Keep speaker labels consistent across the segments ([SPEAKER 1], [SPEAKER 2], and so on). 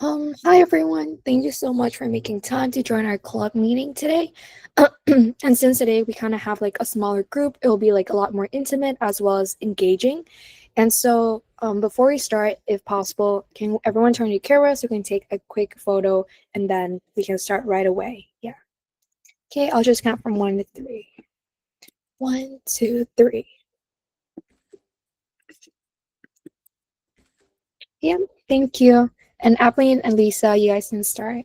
[SPEAKER 1] Hi everyone. Thank you so much for making time to join our club meeting today. And since today we kind of have like a smaller group, it will be like a lot more intimate as well as engaging. And so, before we start, if possible, can everyone turn your camera so we can take a quick photo and then we can start right away. Yeah. Okay, I'll just count from 1 to 3. 1, 2, 3. Yeah, thank you. And Appeline and Lisa, you guys can start.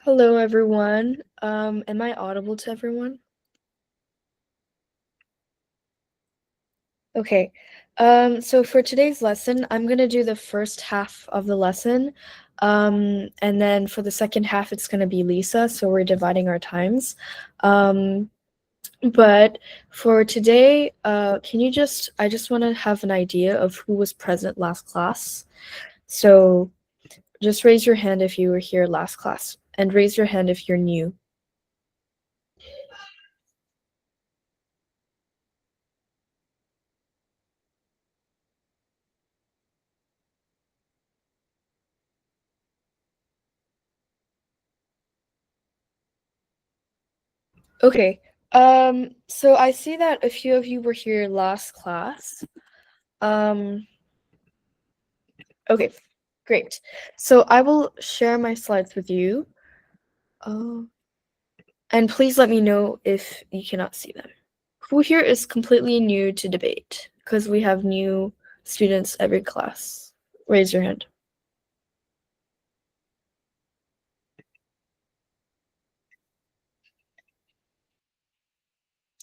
[SPEAKER 2] Hello, everyone. Am I audible to everyone? Okay. So for today's lesson, I'm gonna do the first half of the lesson. And then for the second half, it's gonna be Lisa, so we're dividing our times. But for today, I just wanna have an idea of who was present last class. So just raise your hand if you were here last class, and raise your hand if you're new. Okay. So I see that a few of you were here last class. Um, okay, great. So I will share my slides with you. And please let me know if you cannot see them. Who here is completely new to debate? Because we have new students every class. Raise your hand.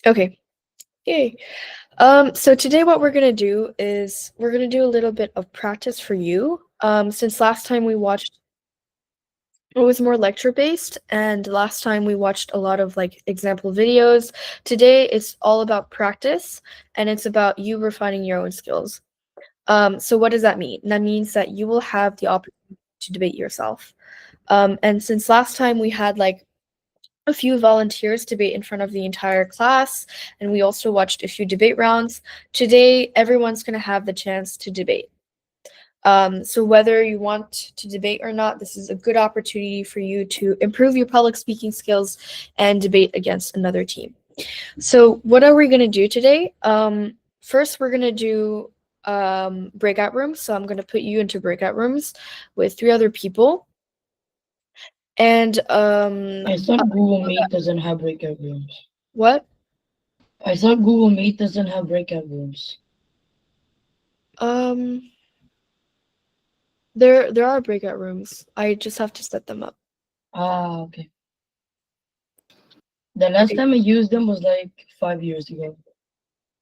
[SPEAKER 2] Okay. Yay. So today what we're gonna do is we're gonna do a little bit of practice for you. Since last time we watched it was more lecture based, and last time we watched a lot of like example videos. Today it's all about practice, and it's about you refining your own skills. So what does that mean? That means that you will have the opportunity to debate yourself. And since last time we had like a few volunteers debate in front of the entire class, and we also watched a few debate rounds. Today, everyone's going to have the chance to debate. So whether you want to debate or not, this is a good opportunity for you to improve your public speaking skills and debate against another team. So what are we going to do today? First, we're going to do breakout rooms. So I'm going to put you into breakout rooms with 3 other people. And
[SPEAKER 3] I thought Google Meet doesn't have breakout rooms.
[SPEAKER 2] What?
[SPEAKER 3] I thought Google Meet doesn't have breakout rooms.
[SPEAKER 2] There are breakout rooms. I just have to set them up.
[SPEAKER 3] Ah, okay. The last time I used them was like 5 years ago.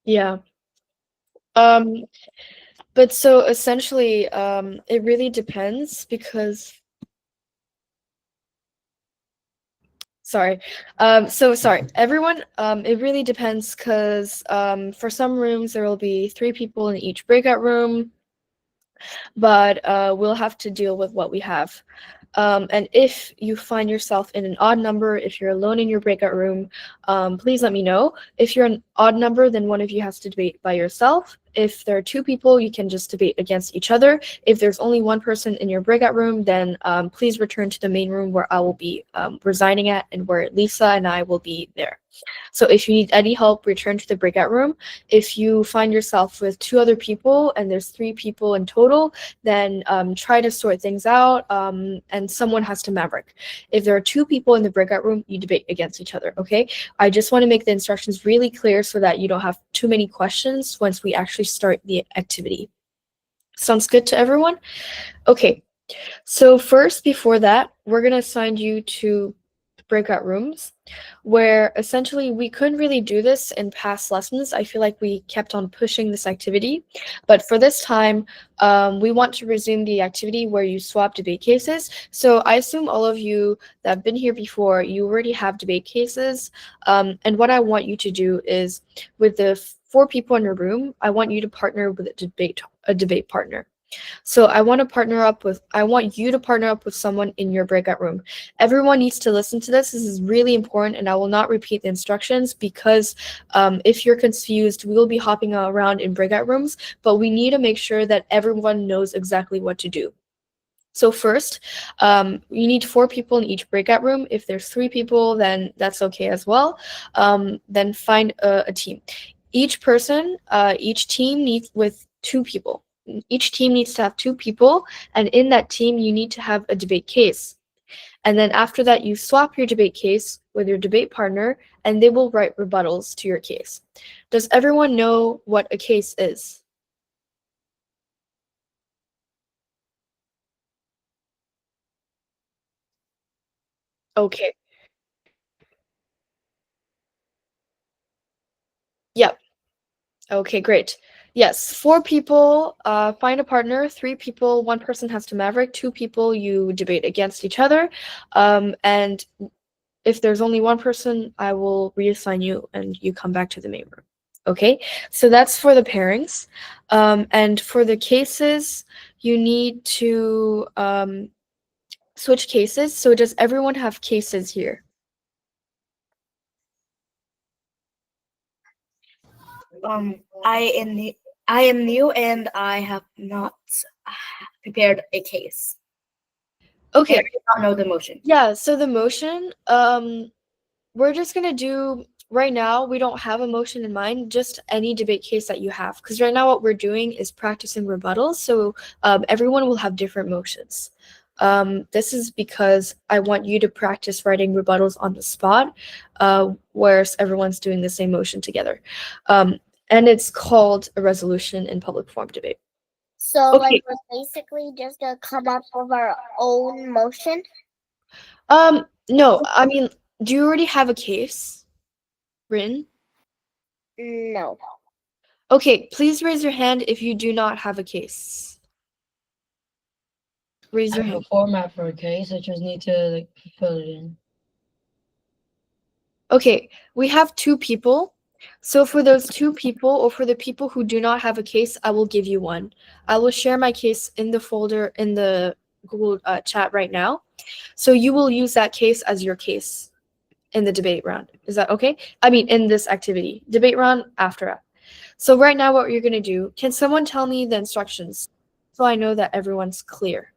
[SPEAKER 2] Yeah. But so essentially, it really depends because sorry. Sorry, everyone. It really depends because for some rooms there will be 3 people in each breakout room, but we'll have to deal with what we have. And if you find yourself in an odd number, if you're alone in your breakout room, please let me know. If you're an odd number, then one of you has to debate by yourself. If there are 2 people, you can just debate against each other. If there's only 1 person in your breakout room, then please return to the main room where I will be resigning at and where Lisa and I will be there. So if you need any help, return to the breakout room. If you find yourself with 2 other people and there's 3 people in total, then try to sort things out, and someone has to maverick. If there are 2 people in the breakout room, you debate against each other, okay? I just want to make the instructions really clear so that you don't have too many questions once we actually start the activity. Sounds good to everyone? Okay, so first, before that, we're going to assign you to breakout rooms where essentially we couldn't really do this in past lessons. I feel like we kept on pushing this activity, but for this time we want to resume the activity where you swap debate cases. So I assume all of you that have been here before, you already have debate cases, and what I want you to do is with the 4 people in your room, I want you to partner with a debate partner. So I want you to partner up with someone in your breakout room. Everyone needs to listen to this. This is really important, and I will not repeat the instructions because if you're confused, we will be hopping around in breakout rooms, but we need to make sure that everyone knows exactly what to do. So first, you need 4 people in each breakout room. If there's 3 people, then that's okay as well. Then find a team. Each team needs with 2 people. Each team needs to have 2 people, and in that team, you need to have a debate case. And then after that, you swap your debate case with your debate partner, and they will write rebuttals to your case. Does everyone know what a case is? Okay. Yep. Okay, great. Yes, 4 people find a partner, 3 people, 1 person has to maverick, 2 people you debate against each other. And if there's only 1 person, I will reassign you and you come back to the main room. Okay, so that's for the pairings. And for the cases, you need to switch cases. So does everyone have cases here?
[SPEAKER 4] I am new and I have not prepared a case.
[SPEAKER 2] Okay.
[SPEAKER 4] I do not know the motion.
[SPEAKER 2] Yeah, so the motion, we're just gonna do right now. We don't have a motion in mind, just any debate case that you have. Because right now, what we're doing is practicing rebuttals, so everyone will have different motions. This is because I want you to practice writing rebuttals on the spot, whereas everyone's doing the same motion together. And it's called a resolution in public forum debate.
[SPEAKER 5] So,
[SPEAKER 2] Okay.
[SPEAKER 5] like, we're basically just gonna come up with our own motion.
[SPEAKER 2] No, I mean, do you already have a case written?
[SPEAKER 5] No.
[SPEAKER 2] Okay, please raise your hand if you do not have a case. Raise
[SPEAKER 3] I
[SPEAKER 2] your
[SPEAKER 3] have a
[SPEAKER 2] hand.
[SPEAKER 3] format for a case. I just need to like fill it in.
[SPEAKER 2] Okay, we have 2 people. So for those 2 people, or for the people who do not have a case, I will give you one. I will share my case in the folder in the Google chat right now. So you will use that case as your case in the debate round. Is that okay? I mean, in this activity, debate round after. So right now, what you're gonna do? Can someone tell me the instructions so I know that everyone's clear?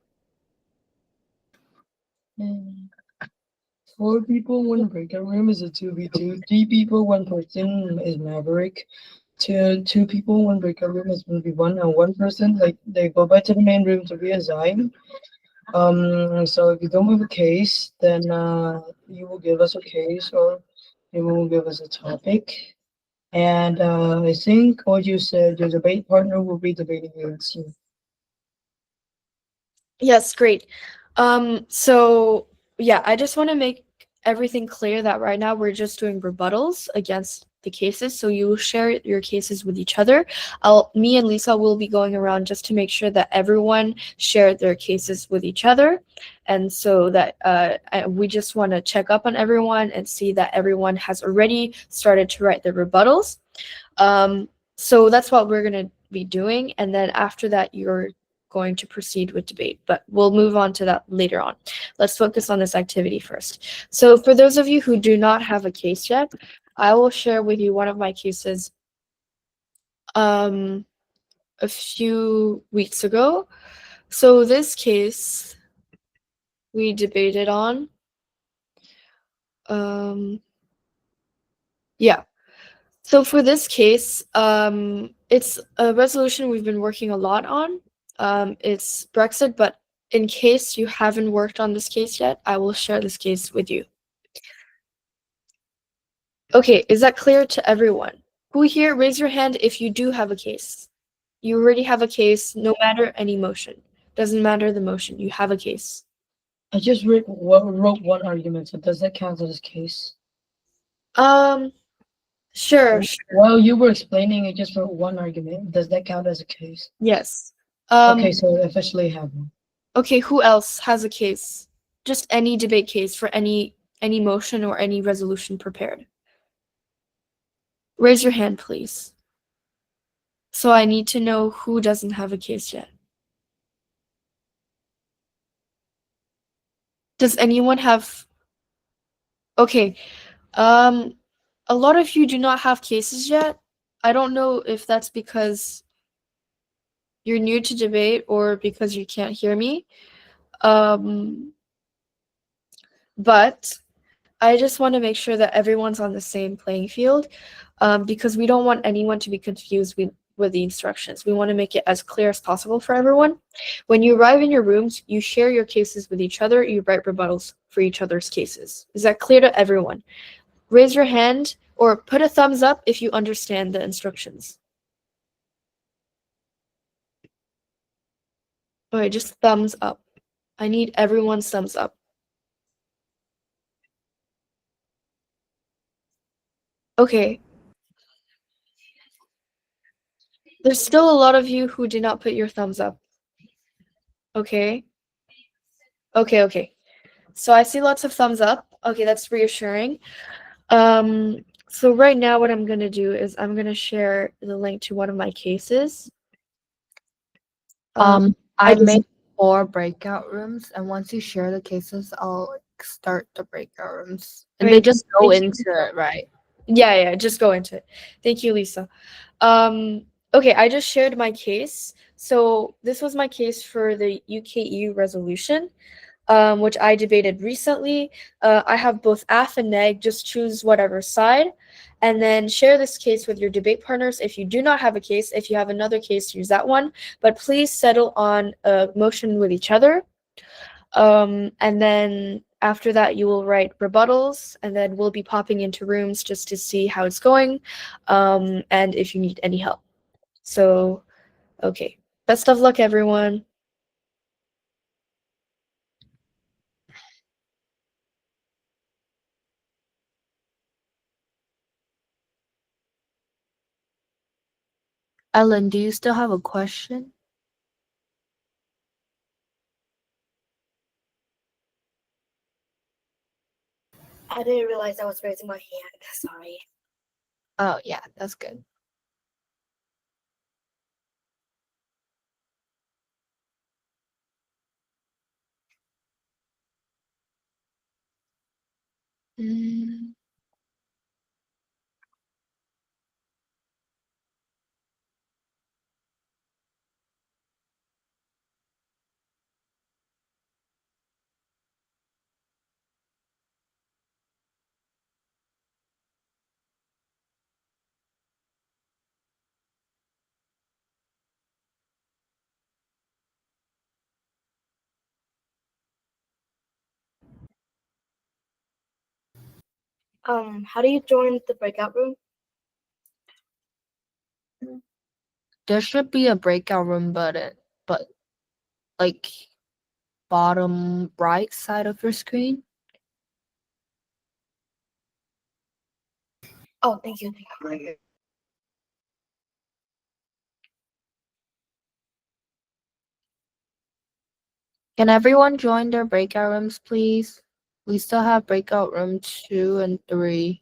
[SPEAKER 3] 4 people, 1 breakout room is a 2v2. 3 people, 1 person is Maverick. 2 people, 1 breakout room is 1v1, and 1 person like they go back to the main room to reassign. So if you don't have a case, then you will give us a case or you will give us a topic. And I think what you said, your debate partner will be debating against you.
[SPEAKER 2] Yes, great. So yeah, I just want to make everything clear that right now we're just doing rebuttals against the cases. So you will share your cases with each other. Me and Lisa will be going around just to make sure that everyone shared their cases with each other. And so that we just want to check up on everyone and see that everyone has already started to write their rebuttals. So that's what we're going to be doing. And then after that, you're going to proceed with debate, but we'll move on to that later on. Let's focus on this activity first. So for those of you who do not have a case yet, I will share with you one of my cases a few weeks ago. So this case we debated on. Yeah. So for this case, it's a resolution we've been working a lot on. It's Brexit, but in case you haven't worked on this case yet, I will share this case with you. Okay, is that clear to everyone? Who here, raise your hand if you do have a case. You already have a case, no matter any motion. Doesn't matter the motion, you have a case.
[SPEAKER 3] I just wrote 1 argument, so does that count as a case?
[SPEAKER 2] Sure.
[SPEAKER 3] While you were explaining, I just wrote 1 argument. Does that count as a case?
[SPEAKER 2] Yes.
[SPEAKER 3] Okay, so I officially have one.
[SPEAKER 2] Okay, who else has a case? Just any debate case for any motion or any resolution prepared. Raise your hand, please. So I need to know who doesn't have a case yet. Does anyone have? Okay. A lot of you do not have cases yet. I don't know if that's because you're new to debate or because you can't hear me. But I just want to make sure that everyone's on the same playing field, because we don't want anyone to be confused with the instructions. We want to make it as clear as possible for everyone. When you arrive in your rooms, you share your cases with each other. You write rebuttals for each other's cases. Is that clear to everyone? Raise your hand or put a thumbs up if you understand the instructions. Okay, just thumbs up. I need everyone's thumbs up. Okay. There's still a lot of you who did not put your thumbs up. Okay. Okay. So I see lots of thumbs up. Okay, that's reassuring. So right now what I'm gonna do is I'm gonna share the link to one of my cases.
[SPEAKER 6] I
[SPEAKER 2] I just-
[SPEAKER 6] made 4 breakout rooms, and once you share the cases, I'll like, start the breakout rooms, and
[SPEAKER 2] Okay,
[SPEAKER 6] they just go
[SPEAKER 2] thank you.
[SPEAKER 6] into it, right?
[SPEAKER 2] Yeah, just go into it. Thank you, Lisa. Okay, I just shared my case. So this was my case for the UKEU resolution, which I debated recently. I have both AF and NEG, just choose whatever side, and then share this case with your debate partners. If you do not have a case, if you have another case, use that one, but please settle on a motion with each other. And then after that, you will write rebuttals, and then we'll be popping into rooms just to see how it's going, and if you need any help. So, okay. Best of luck, everyone.
[SPEAKER 6] Ellen, do you still have a question?
[SPEAKER 4] I didn't realize I was raising my hand. Sorry.
[SPEAKER 6] Oh, yeah, that's good. Mm.
[SPEAKER 4] How do you join the breakout room?
[SPEAKER 6] There should be a breakout room button, but like bottom right side of your screen.
[SPEAKER 4] Oh, thank you.
[SPEAKER 6] Can everyone join their breakout rooms, please? We still have breakout room 2 and 3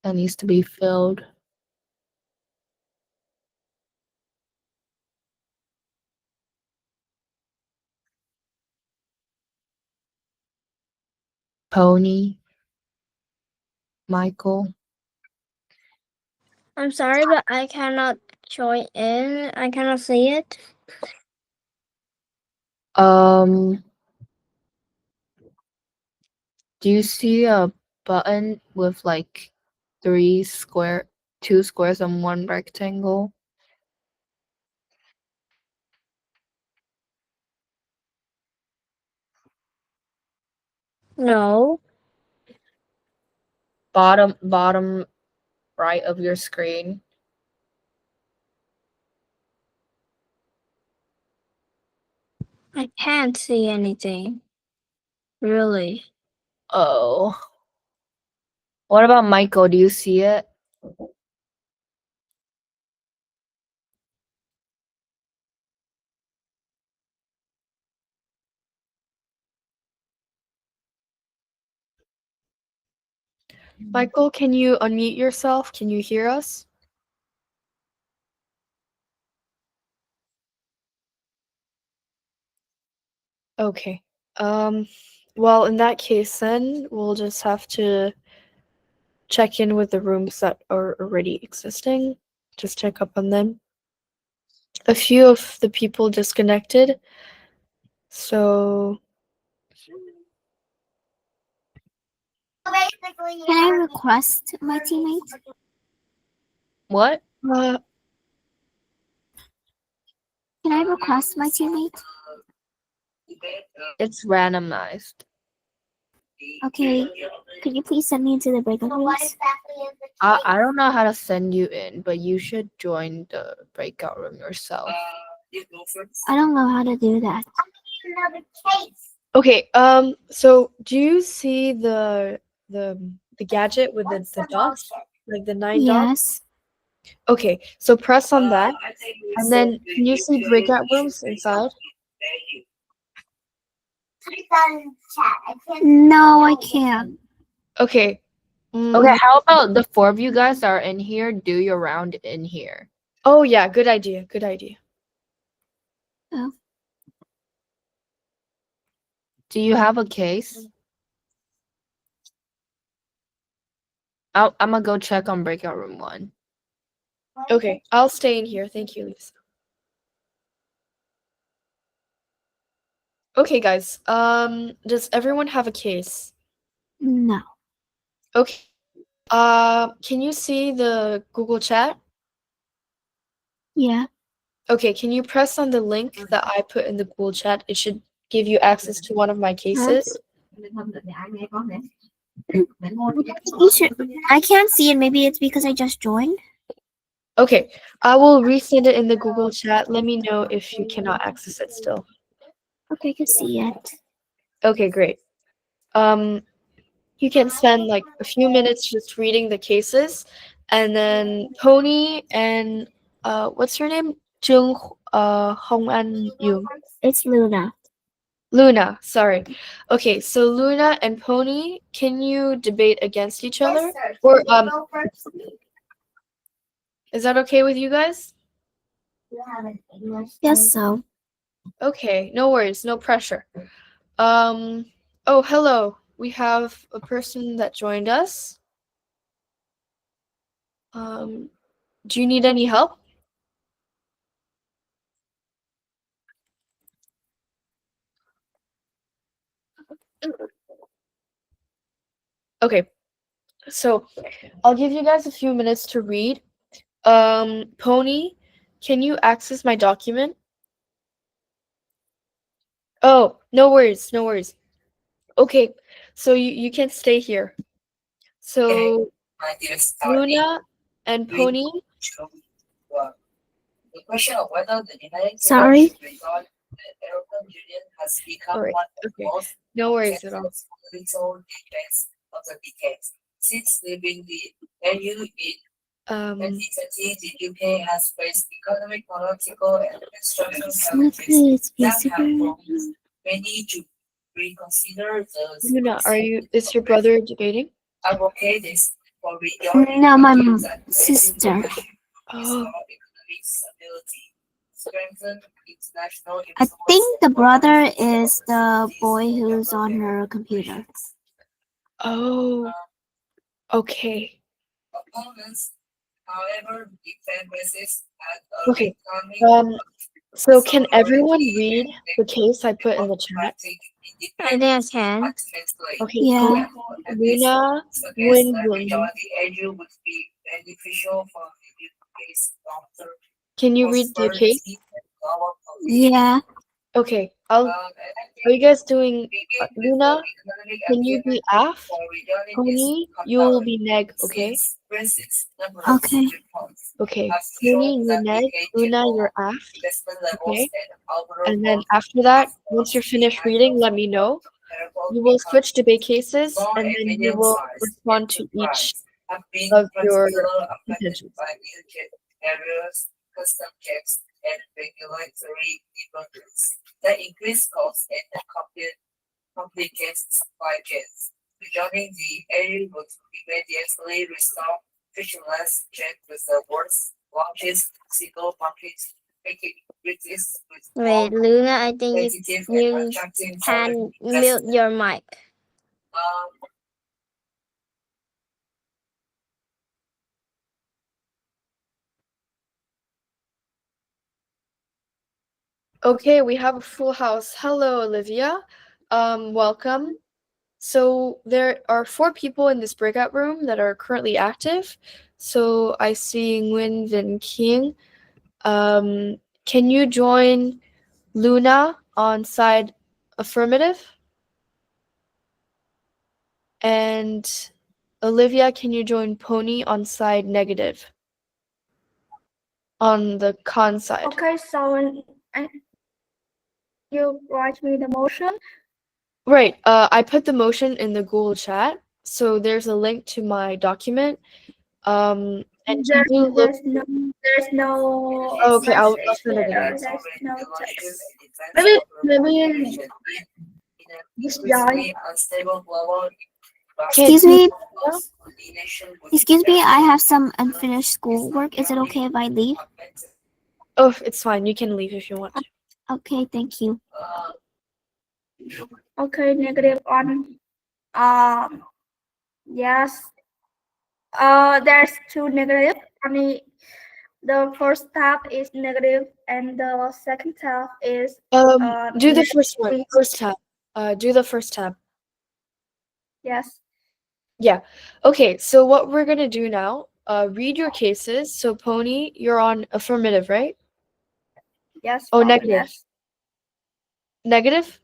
[SPEAKER 6] that needs to be filled. Pony, Michael.
[SPEAKER 5] I'm sorry, but I cannot join in. I cannot see it.
[SPEAKER 6] Do you see a button with like 2 squares and 1 rectangle?
[SPEAKER 5] No.
[SPEAKER 6] Bottom right of your screen.
[SPEAKER 5] I can't see anything. Really.
[SPEAKER 6] Oh. What about Michael? Do you see it?
[SPEAKER 2] Michael, can you unmute yourself? Can you hear us? Okay. Well, in that case, then we'll just have to check in with the rooms that are already existing. Just check up on them. A few of the people disconnected. So,
[SPEAKER 5] Can I request my teammate?
[SPEAKER 6] What?
[SPEAKER 2] uh,
[SPEAKER 5] Can I request my teammate?
[SPEAKER 6] It's randomized.
[SPEAKER 5] Okay. Could you please send me into the breakout rooms?
[SPEAKER 6] I don't know how to send you in, but you should join the breakout room yourself.
[SPEAKER 5] I don't know how to do that.
[SPEAKER 2] okay. So do you see the gadget with the dots, like the 9 dots?
[SPEAKER 5] Yes.
[SPEAKER 2] Okay. So press on that, and then can you see breakout rooms inside?
[SPEAKER 5] No, I can't.
[SPEAKER 2] Okay.
[SPEAKER 6] Okay, how about the 4 of you guys that are in here do your round in here?
[SPEAKER 2] Oh yeah, good idea. Good idea.
[SPEAKER 6] Do you have a case? I'm gonna go check on breakout room 1.
[SPEAKER 2] Okay, I'll stay in here. Thank you, Lisa. Okay, guys. Does everyone have a case?
[SPEAKER 5] No.
[SPEAKER 2] Okay. Can you see the Google chat?
[SPEAKER 5] Yeah.
[SPEAKER 2] Okay, can you press on the link that I put in the Google chat? It should give you access to one of my cases.
[SPEAKER 5] You should. I can't see it. Maybe it's because I just joined.
[SPEAKER 2] Okay, I will resend it in the Google chat. Let me know if you cannot access it still.
[SPEAKER 5] Okay, I can see it.
[SPEAKER 2] Okay, great. You can spend like a few minutes just reading the cases, and then Pony and what's your name? Jung Hong An Yung.
[SPEAKER 5] It's Luna.
[SPEAKER 2] Luna, sorry. Okay, so Luna and Pony, can you debate against each other? Or is that okay with you guys?
[SPEAKER 5] Yes, so.
[SPEAKER 2] Okay, no worries, no pressure. Oh, hello. We have a person that joined us. Do you need any help? Okay. So, I'll give you guys a few minutes to read. Pony, can you access my document? Oh, no worries, no worries. Okay, so you can stay here. So, Luna and Pony,
[SPEAKER 7] The question of whether the United
[SPEAKER 5] Sorry?
[SPEAKER 7] States European Union has become
[SPEAKER 2] Alright,
[SPEAKER 7] one of the
[SPEAKER 2] okay.
[SPEAKER 7] most
[SPEAKER 2] No worries at all.
[SPEAKER 7] political events of the decades. Since leaving the EU in
[SPEAKER 2] Um,
[SPEAKER 7] 2020, the UK has faced economic, political, and structural
[SPEAKER 5] Luckily,
[SPEAKER 7] challenges
[SPEAKER 5] it's
[SPEAKER 7] that have
[SPEAKER 5] visible.
[SPEAKER 7] prompted many to reconsider the
[SPEAKER 2] Luna, is your brother debating?
[SPEAKER 7] advocates for rejoining
[SPEAKER 5] No, my
[SPEAKER 7] countries and
[SPEAKER 5] sister.
[SPEAKER 7] restore
[SPEAKER 2] Oh,
[SPEAKER 7] economic stability, strengthen international
[SPEAKER 5] I think
[SPEAKER 7] influence,
[SPEAKER 5] the brother is the boy who's on her computer.
[SPEAKER 2] oh, okay.
[SPEAKER 7] opponents, however, defend resist at a
[SPEAKER 2] Okay,
[SPEAKER 7] becoming
[SPEAKER 2] so can everyone read the case I put in the chat?
[SPEAKER 5] I think I can.
[SPEAKER 2] Okay,
[SPEAKER 5] Yeah.
[SPEAKER 2] so Luna Win Win. Can you read the case?
[SPEAKER 5] Yeah.
[SPEAKER 2] Okay, are you guys doing Luna? Can you be Af? Pony, you will be Neg, okay?
[SPEAKER 5] Okay.
[SPEAKER 2] Okay, Pony, you're Neg. Luna, you're Af. Okay. And then after that, once you're finished reading, let me know. You will switch debate cases, and then you will respond to each of your contentions.
[SPEAKER 7] Areas, custom checks, and regulatory developments that increase costs and complicate supply chains. Rejoining the area would immediately restore frictionless trade with the world's largest single market, making which is
[SPEAKER 8] Wait, Luna, I think
[SPEAKER 7] sensitive and
[SPEAKER 8] you
[SPEAKER 7] attractive.
[SPEAKER 8] can
[SPEAKER 7] That's,
[SPEAKER 8] mute your mic.
[SPEAKER 7] um,
[SPEAKER 2] Okay, we have a full house. Hello, Olivia. Welcome. So there are 4 people in this breakout room that are currently active. So I see Nguyen Vin King. Can you join Luna on side affirmative? And Olivia, can you join Pony on side negative? On the con side.
[SPEAKER 9] Okay, so you write me the motion.
[SPEAKER 2] Right. I put the motion in the Google chat. So there's a link to my document. And can you look?
[SPEAKER 9] There's no
[SPEAKER 2] Oh, okay, I'll
[SPEAKER 9] message
[SPEAKER 2] send it
[SPEAKER 9] there.
[SPEAKER 2] again.
[SPEAKER 9] There's no text.
[SPEAKER 7] maybe
[SPEAKER 9] Just join.
[SPEAKER 7] unstable global
[SPEAKER 5] Excuse me.
[SPEAKER 7] coordination with
[SPEAKER 5] Excuse me. I have some unfinished schoolwork. Is it okay if I leave?
[SPEAKER 2] Oh, it's fine. You can leave if you want to.
[SPEAKER 5] Okay, thank you.
[SPEAKER 9] Okay, -1. Yes. There's 2 negative. Only the first tab is negative, and the second tab is
[SPEAKER 2] Do the first one.
[SPEAKER 9] negative.
[SPEAKER 2] First tab. Do the first tab.
[SPEAKER 9] Yes.
[SPEAKER 2] Yeah. Okay, so what we're gonna do now, read your cases. So Pony, you're on affirmative, right?
[SPEAKER 9] Yes.
[SPEAKER 2] Oh, negative.
[SPEAKER 9] Yes.
[SPEAKER 2] Negative?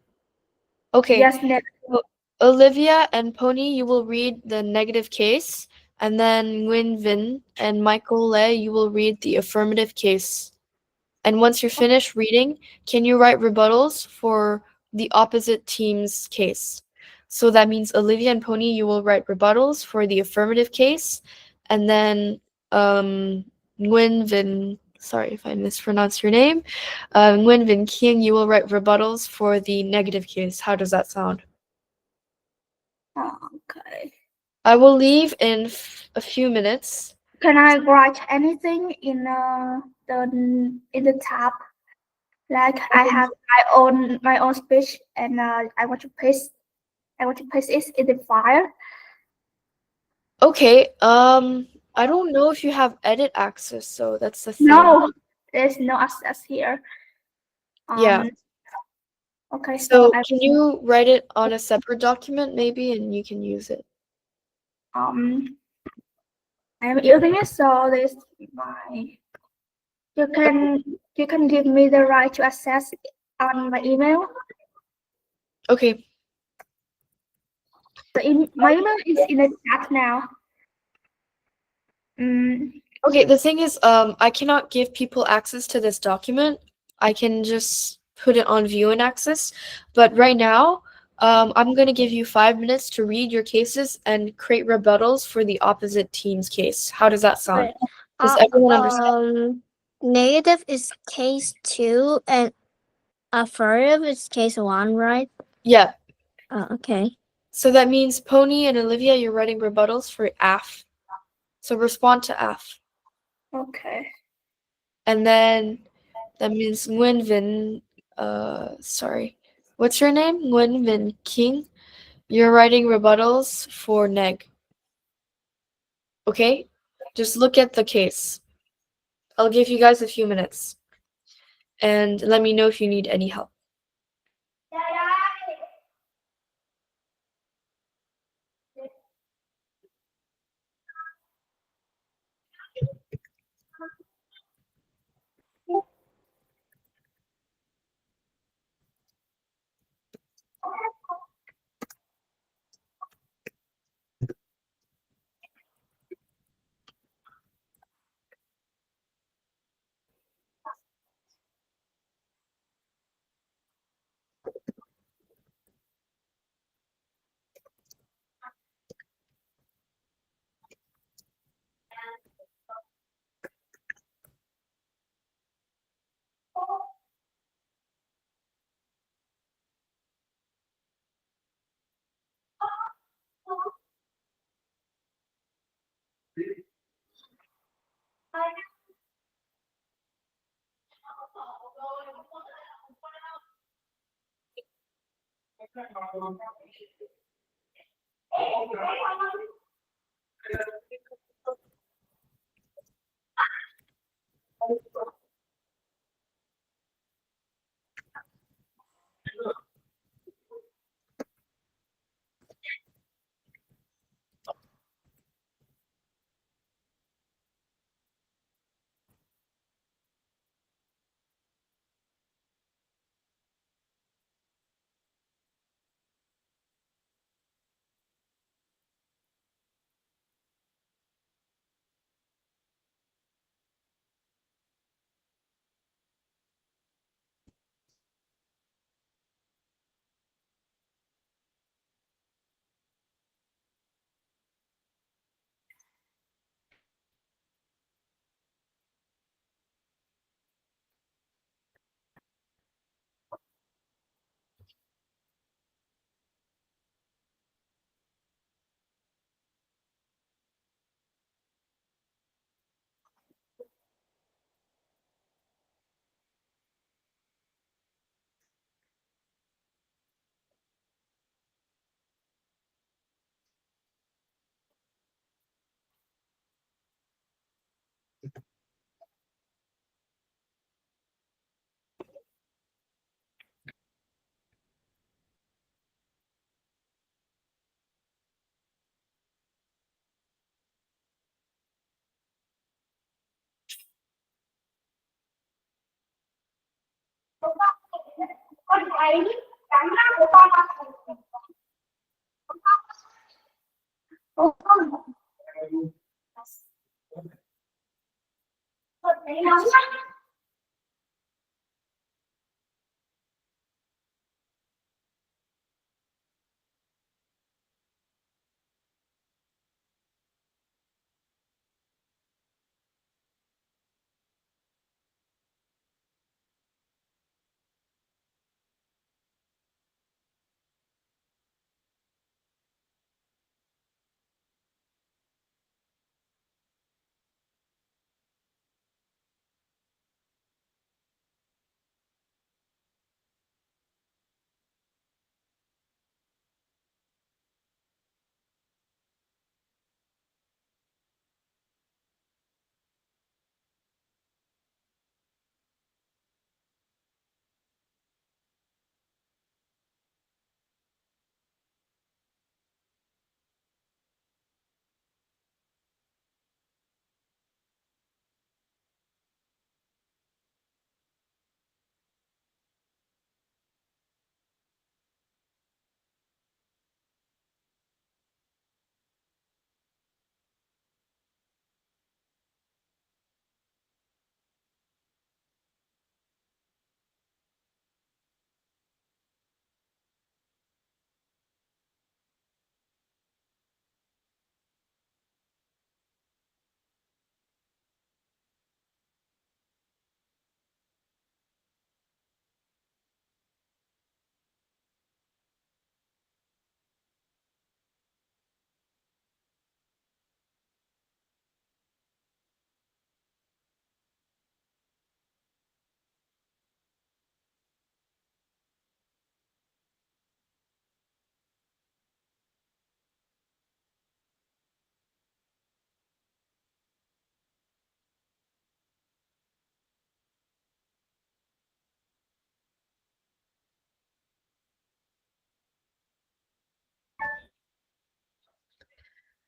[SPEAKER 2] Okay.
[SPEAKER 9] Yes. Negative.
[SPEAKER 2] Olivia and Pony, you will read the negative case, and then Nguyen Vin and Michael Le, you will read the affirmative case. And once you're finished reading, can you write rebuttals for the opposite team's case? So that means Olivia and Pony, you will write rebuttals for the affirmative case, and then Nguyen Vin, sorry if I mispronounced your name, Nguyen Vin King, you will write rebuttals for the negative case. How does that sound?
[SPEAKER 9] Okay.
[SPEAKER 2] I will leave in a few minutes.
[SPEAKER 9] Can I write anything in the tab? Like I have my own speech, and I want to paste it in the file.
[SPEAKER 2] Okay, I don't know if you have edit access, so that's the thing.
[SPEAKER 9] No, there's no access here.
[SPEAKER 2] Yeah.
[SPEAKER 9] Okay,
[SPEAKER 2] So
[SPEAKER 9] I
[SPEAKER 2] can you write it on a separate document maybe, and you can use it?
[SPEAKER 9] I'm using it, so this my. You can give me the right to access it on my email.
[SPEAKER 2] Okay.
[SPEAKER 9] My email is in the chat now.
[SPEAKER 2] Okay, the thing is, I cannot give people access to this document. I can just put it on view and access. But right now, I'm going to give you 5 minutes to read your cases and create rebuttals for the opposite team's case. How does that sound?
[SPEAKER 8] Right.
[SPEAKER 2] Does everyone understand?
[SPEAKER 8] Negative is case 2 and affirmative is case 1, right?
[SPEAKER 2] Yeah.
[SPEAKER 8] Okay.
[SPEAKER 2] So that means Pony and Olivia, you're writing rebuttals for AF. So respond to AF.
[SPEAKER 9] Okay.
[SPEAKER 2] And then that means Nguyen Vin, sorry. What's your name? Nguyen Vin King. You're writing rebuttals for neg. Okay? Just look at the case. I'll give you guys a few minutes. And let me know if you need any help.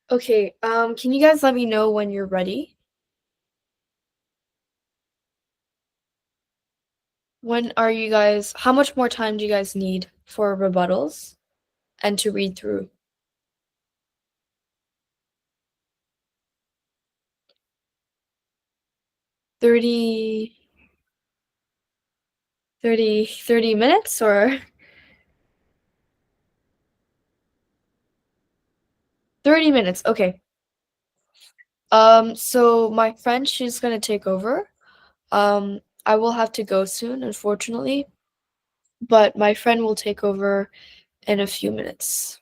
[SPEAKER 2] Okay, can you guys let me know when you're ready? When are you guys, how much more time do you guys need for rebuttals and to read through? 30 minutes or 30 minutes, okay. So my friend, she's gonna take over. I will have to go soon, unfortunately, but my friend will take over in a few minutes.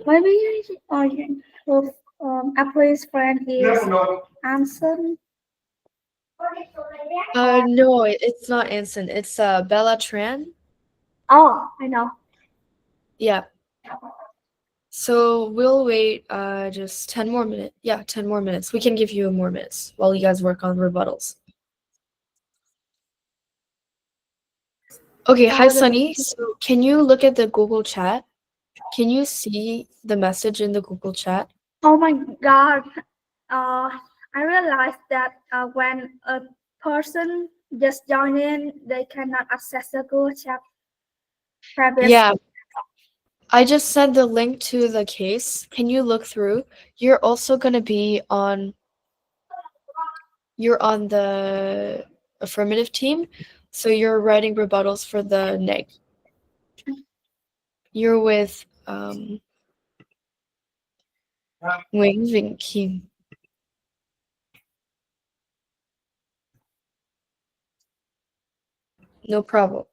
[SPEAKER 9] Maybe April's friend is Anson.
[SPEAKER 2] No, it's not Anson. It's Bella Tran.
[SPEAKER 9] Oh, I know.
[SPEAKER 2] Yeah. So we'll wait just 10 more minutes. Yeah, 10 more minutes. We can give you more minutes while you guys work on rebuttals. Okay, hi Sunny. So can you look at the Google chat? Can you see the message in the Google chat?
[SPEAKER 9] Oh my God. I realized that when a person just join in, they cannot access the Google chat privacy.
[SPEAKER 2] Yeah. I just sent the link to the case. Can you look through? You're also going to be on the affirmative team, so you're writing rebuttals for the neg. You're with Nguyễn Vĩnh Kim. No problem.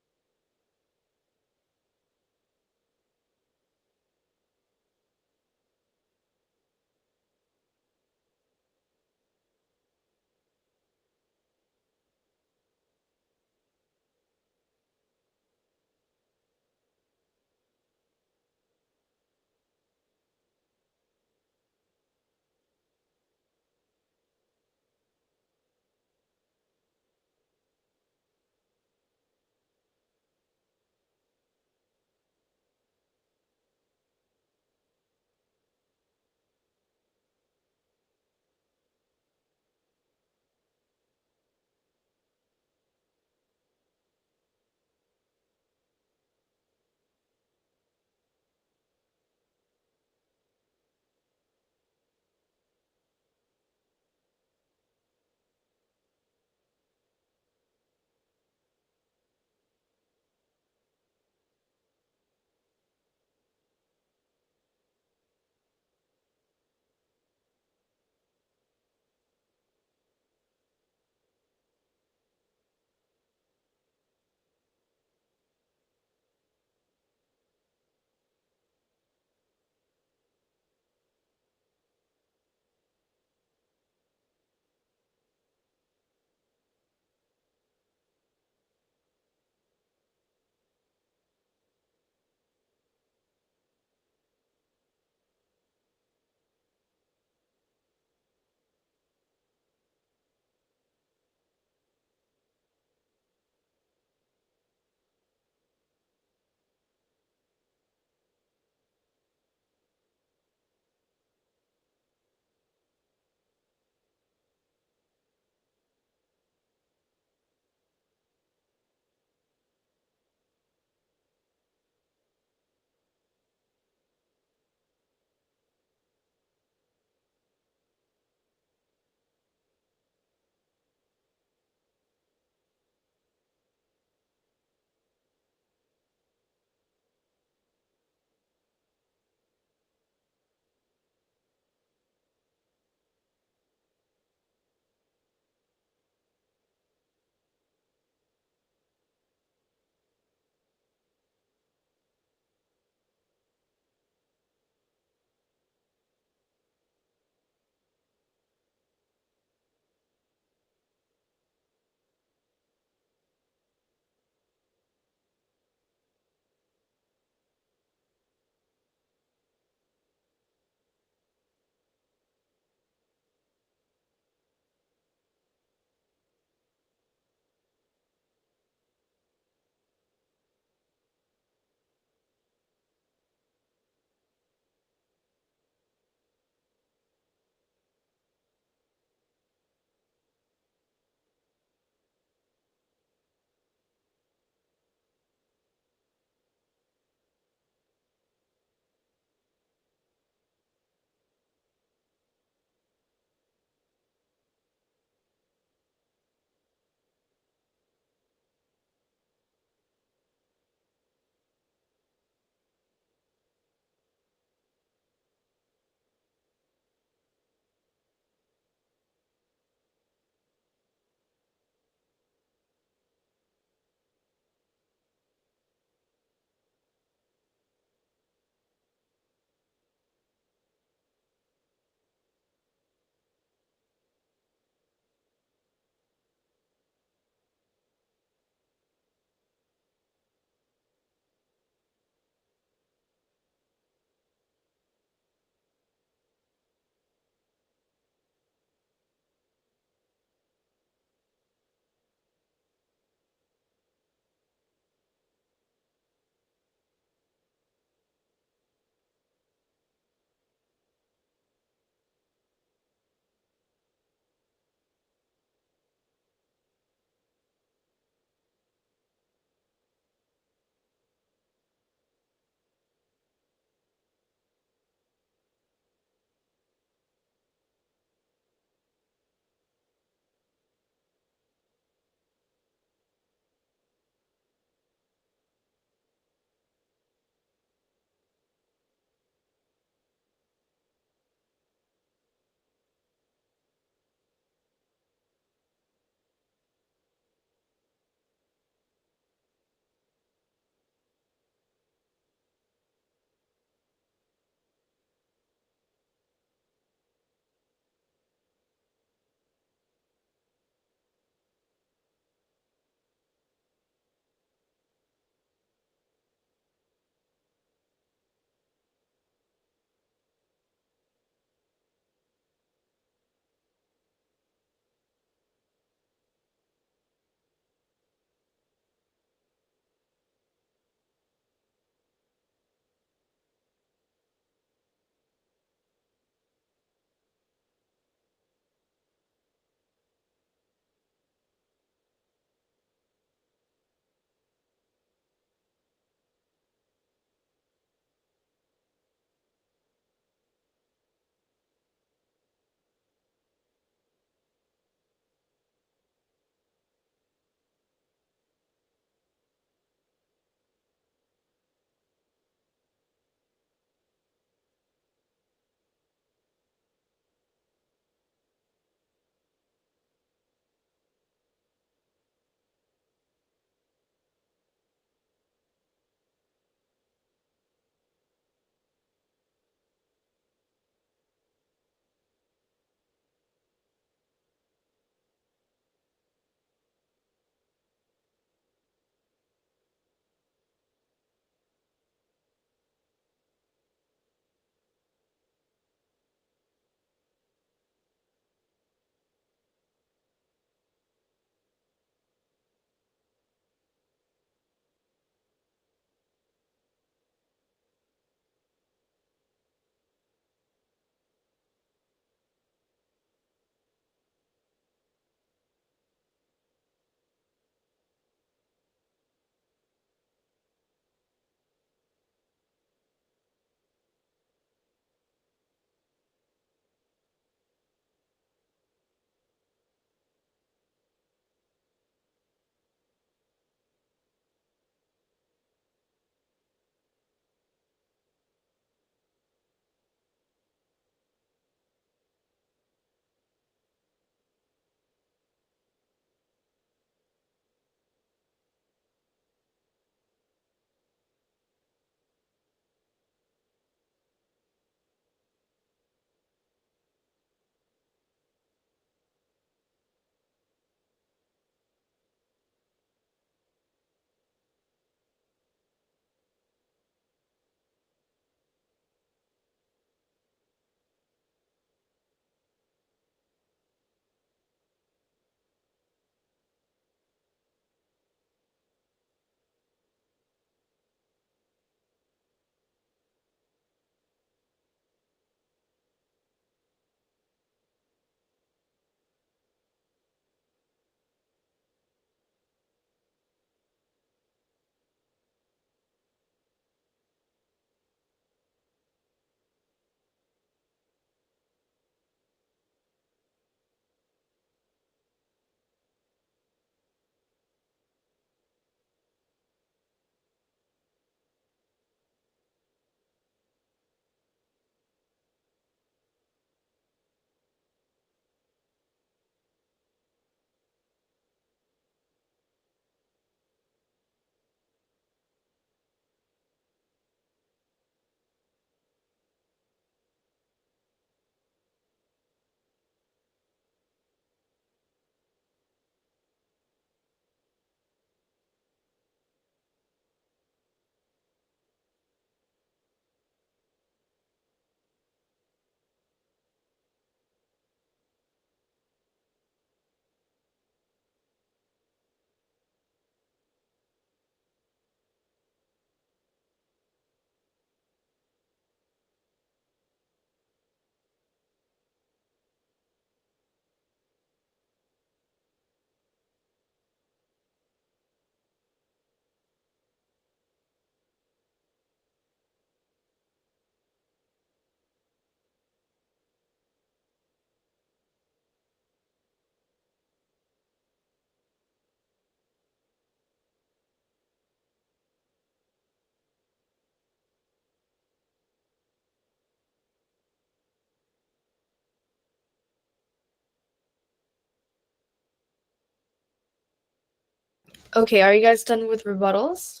[SPEAKER 2] Okay, are you guys done with rebuttals?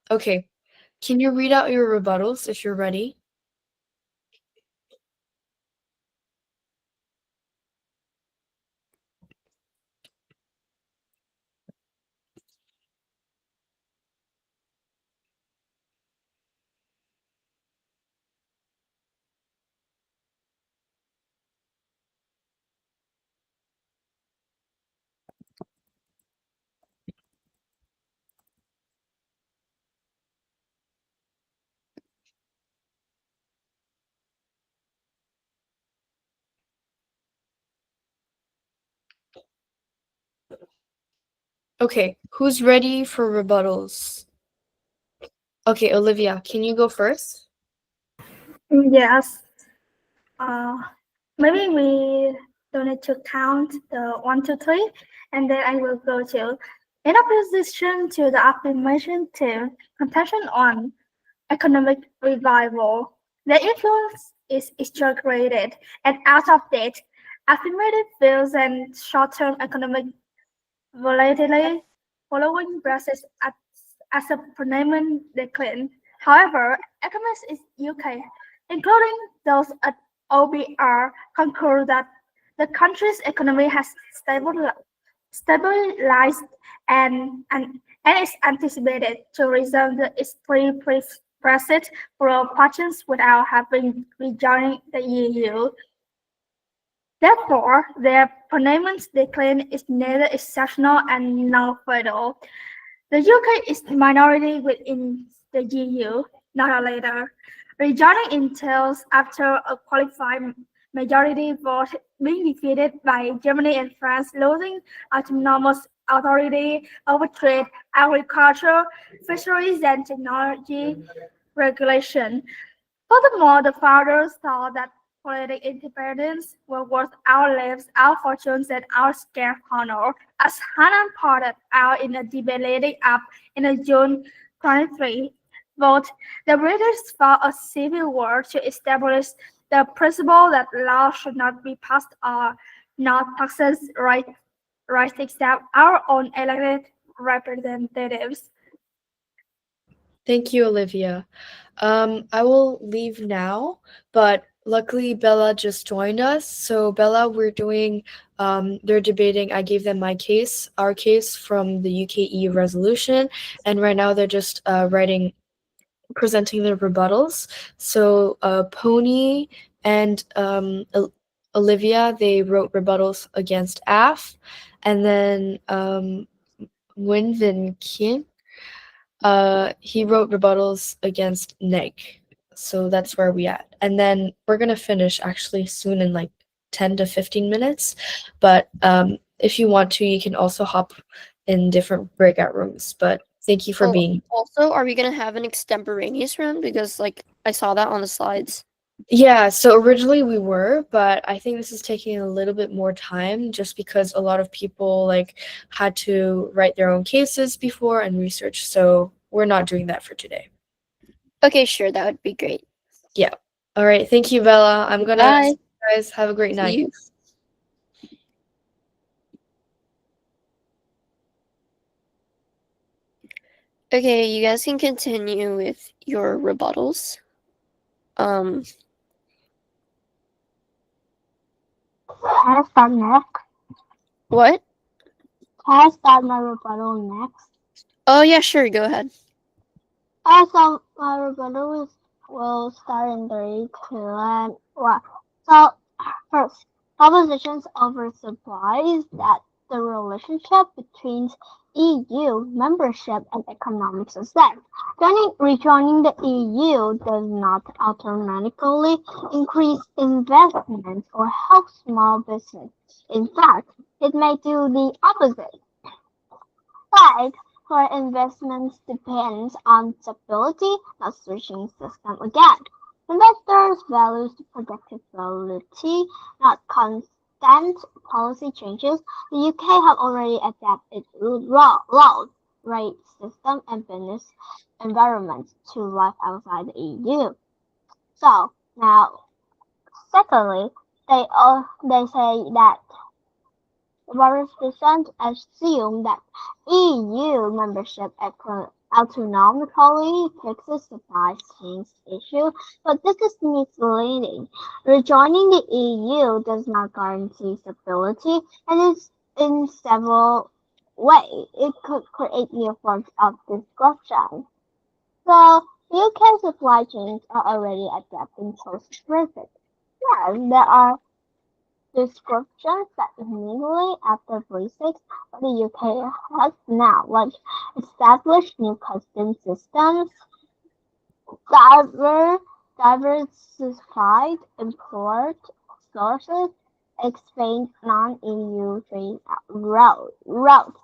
[SPEAKER 2] Okay. Can you read out your rebuttals if you're ready? Okay, who's ready for rebuttals? Okay, Olivia, can you go first?
[SPEAKER 9] Yes. Maybe we don't need to count the 1, 2, 3, and then I will go to in opposition to the affirmation to contention on economic revival. The influence is exaggerated and out of date. Affirmative views and short-term economic volatility following Brexit as a permanent decline. However, economists in UK, including those at OBR, concur that the country's economy has stabilized and is anticipated to resume its pre-Brexit growth patterns without having rejoined the EU. Therefore, their permanent decline is neither exceptional and nor fatal. The UK is a minority within the EU, not a leader. Rejoining entails after a qualified majority vote being defeated by Germany and France losing autonomous authority over trade, agriculture, fisheries, and technology regulation. Furthermore, the founders thought that political independence was worth our lives, our fortunes, and our scarce honor. As Hanan pointed out in a debate leading up in a June 23 vote, the British fought a civil war to establish the principle that laws should not be passed or not taxes rights except our own elected representatives.
[SPEAKER 2] Thank you, Olivia. I will leave now, but luckily Bella just joined us. So Bella, they're debating, I gave them my case, our case from the UK-EU resolution, and right now they're just presenting their rebuttals. So Pony and Olivia, they wrote rebuttals against AF, and then Nguyen Vinh Kien, he wrote rebuttals against Neg. So that's where we at. And then we're gonna finish actually soon in like 10 to 15 minutes. But if you want to, you can also hop in different breakout rooms. But thank you for
[SPEAKER 8] Oh,
[SPEAKER 2] being.
[SPEAKER 8] Also, are we gonna have an extemporaneous room? Because like I saw that on the slides.
[SPEAKER 2] Yeah, so originally we were, but I think this is taking a little bit more time just because a lot of people like had to write their own cases before and research. So we're not doing that for today.
[SPEAKER 8] Okay, sure, that would be great.
[SPEAKER 2] Yeah. All right. Thank you, Bella. I'm gonna
[SPEAKER 8] Bye.
[SPEAKER 2] see you guys have a great
[SPEAKER 8] See
[SPEAKER 2] night.
[SPEAKER 8] you. Okay, you guys can continue with your rebuttals.
[SPEAKER 5] Can I start next?
[SPEAKER 8] What?
[SPEAKER 5] Can I start my rebuttal next?
[SPEAKER 8] Oh yeah, sure, go ahead.
[SPEAKER 5] So my rebuttal will start in 3, 2, and 1. So first, propositions over supplies that the relationship between EU membership and economic success. Rejoining the EU does not automatically increase investment or help small business. In fact, it may do the opposite. But for investments depends on stability, not switching system again. Investors value predictability, not constant policy changes. The UK have already adapted its laws, rate system, and business environment to life outside the EU. So now, secondly, they say that The participants assume that EU membership autonomically fixes supply chain issue, but this is misleading. Rejoining the EU does not guarantee stability, and is in several ways it could create new forms of disruption. So UK supply chains are already adapting post-Brexit. Yes, there are descriptions that immediately after Brexit, the UK has now established new customs systems, diversified import sources, expand non-EU trade routes.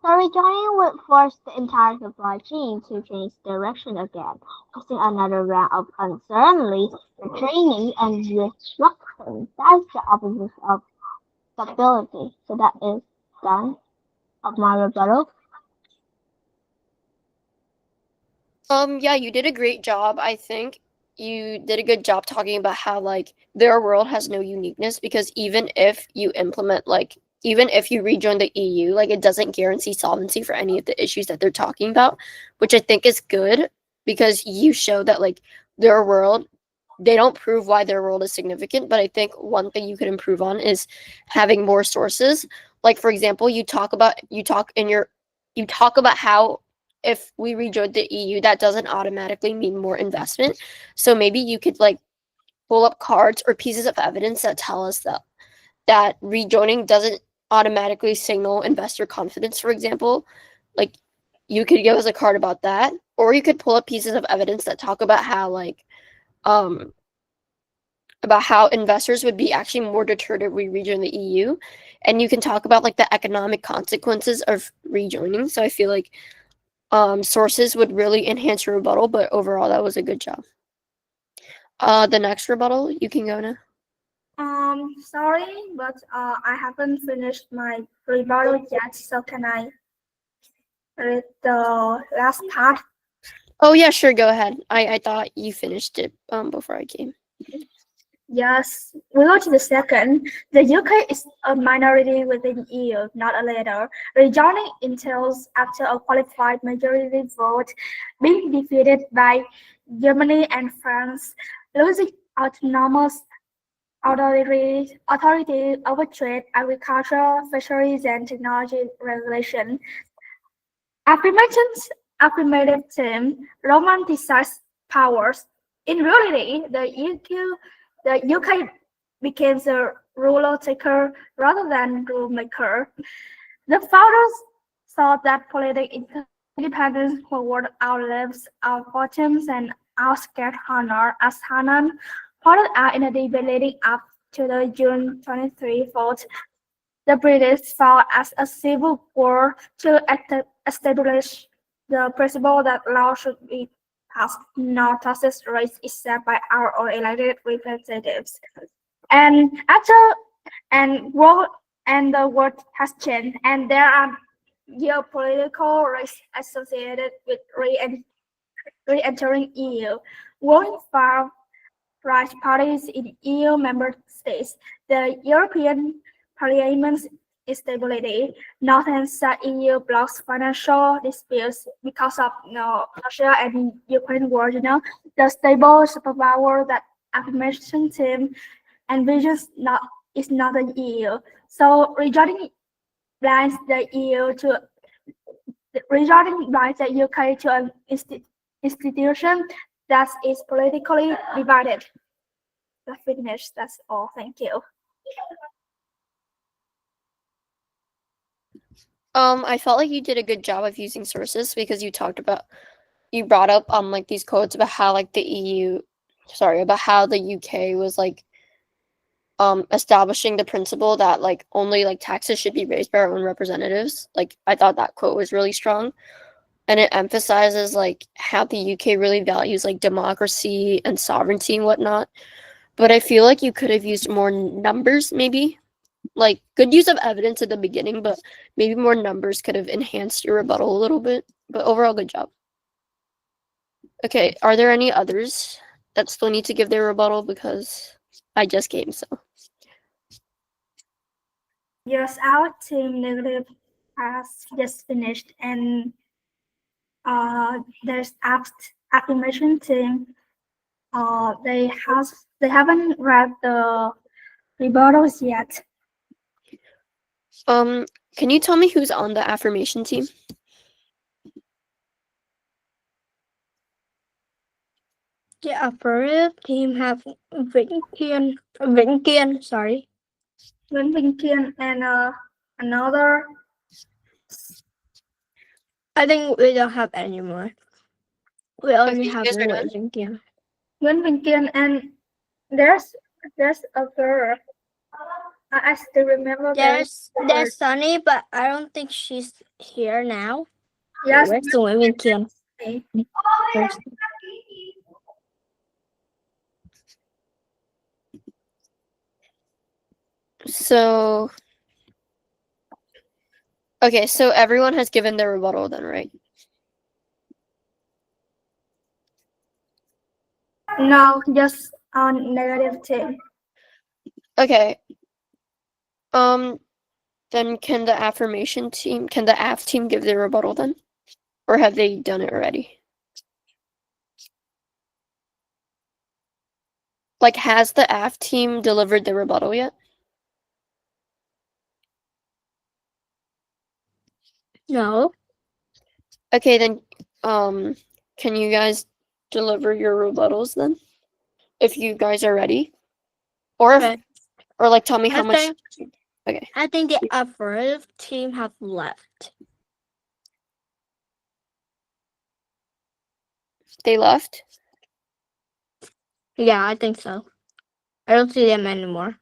[SPEAKER 5] So rejoining would force the entire supply chain to change direction again, causing another round of uncertainty, training, and disruption. That's the opposite of stability. So that is done of my rebuttal.
[SPEAKER 10] Yeah, you did a great job. I think you did a good job talking about how like their world has no uniqueness because even if you implement even if you rejoin the EU, like it doesn't guarantee solvency for any of the issues that they're talking about, which I think is good because you show that like their world, they don't prove why their world is significant, but I think one thing you could improve on is having more sources. Like for example, you talk about how if we rejoin the EU, that doesn't automatically mean more investment. So maybe you could like pull up cards or pieces of evidence that tell us that rejoining doesn't automatically signal investor confidence, for example. Like you could give us a card about that, or you could pull up pieces of evidence that talk about how investors would be actually more deterred if we rejoin the EU, and you can talk about like the economic consequences of rejoining. So I feel like sources would really enhance your rebuttal, but overall that was a good job. The next rebuttal, you can go now.
[SPEAKER 9] Sorry, but I haven't finished my rebuttal yet. So can I read the last part?
[SPEAKER 10] Oh yeah, sure, go ahead. I thought you finished it before I came.
[SPEAKER 9] Yes, we go to the second. The UK is a minority within EU, not a leader. Rejoining entails after a qualified majority vote being defeated by Germany and France, losing autonomous authority over trade, agriculture, fisheries, and technology regulation. Affirmative term romanticized powers. In reality, the UK became a ruler taker rather than rule maker. The founders thought that political independence would outlive our fortunes and our scared honor, as Hanan pointed out in a debate leading up to the June 23 vote. The British fought as a civil war to establish the principle that law should be passed, not taxes raised except by our own elected representatives. And the world has changed, and there are geopolitical risks associated with re-entering EU. Growing far right parties in EU member states, the European Parliament's instability, North and South EU blocks financial disputes because of Russia and Ukraine war. The stable superpower that affirmation team envisions is not the EU. So rejoining blinds the UK to an institution that is politically divided. That's all. Thank you.
[SPEAKER 10] I felt like you did a good job of using sources because you brought up like these quotes about how like about how the UK was like establishing the principle that like only like taxes should be raised by our own representatives. Like I thought that quote was really strong, and it emphasizes like how the UK really values like democracy and sovereignty and whatnot. But I feel like you could have used more numbers, maybe. Like good use of evidence at the beginning, but maybe more numbers could have enhanced your rebuttal a little bit. But overall, good job. Okay, are there any others that still need to give their rebuttal because I just came, so.
[SPEAKER 9] Yes, our team negative has just finished, and there's affirmation team. They haven't read the rebuttals yet.
[SPEAKER 10] Can you tell me who's on the affirmation team?
[SPEAKER 8] The affirmative team have Vĩnh Kiên, sorry.
[SPEAKER 9] Nguyễn Vinh Kiên and another.
[SPEAKER 8] I think we don't have any more. We only
[SPEAKER 10] you
[SPEAKER 8] have
[SPEAKER 10] guys are
[SPEAKER 8] Nguyễn
[SPEAKER 10] done?
[SPEAKER 8] Vĩnh Kiên.
[SPEAKER 9] Nguyễn Vinh Kiên and there's a girl. I still remember
[SPEAKER 8] There's Sunny, but I don't think she's here now.
[SPEAKER 9] Yes.
[SPEAKER 8] Where's the Nguyễn Vĩnh Kiên? There's-
[SPEAKER 10] So, okay, so everyone has given their rebuttal then, right?
[SPEAKER 9] No, just on negative team.
[SPEAKER 10] Okay. Then can the affirmation team, can the AF team give their rebuttal then? Or have they done it already? Like, has the AF team delivered their rebuttal yet?
[SPEAKER 8] No.
[SPEAKER 10] Okay, then, can you guys deliver your rebuttals then? If you guys are ready? Or if,
[SPEAKER 8] Okay.
[SPEAKER 10] or like tell me how
[SPEAKER 8] I
[SPEAKER 10] much.
[SPEAKER 8] think-
[SPEAKER 10] Okay.
[SPEAKER 8] I think the affirmative team have left.
[SPEAKER 10] They left?
[SPEAKER 8] Yeah, I think so. I don't see them anymore.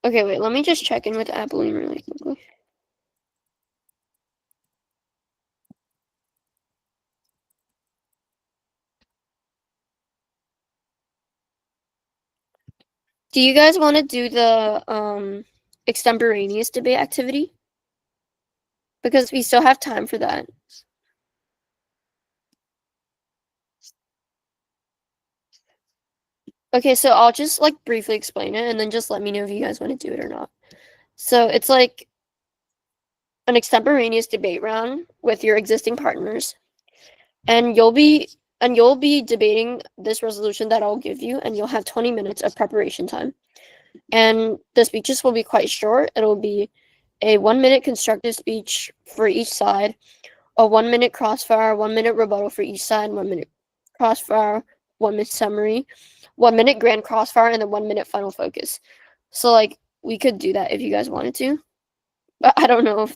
[SPEAKER 10] Okay, wait, let me just check in with Apolline really quickly. Do you guys want to do the extemporaneous debate activity? Because we still have time for that. Okay, so I'll just like briefly explain it and then just let me know if you guys want to do it or not. So it's like an extemporaneous debate round with your existing partners. And you'll be debating this resolution that I'll give you, and you'll have 20 minutes of preparation time. And the speeches will be quite short. It'll be a 1-minute constructive speech for each side, a 1-minute crossfire, 1-minute rebuttal for each side, 1-minute crossfire, 1-minute summary, 1-minute grand crossfire, and then 1-minute final focus. So like we could do that if you guys wanted to, but I don't know if.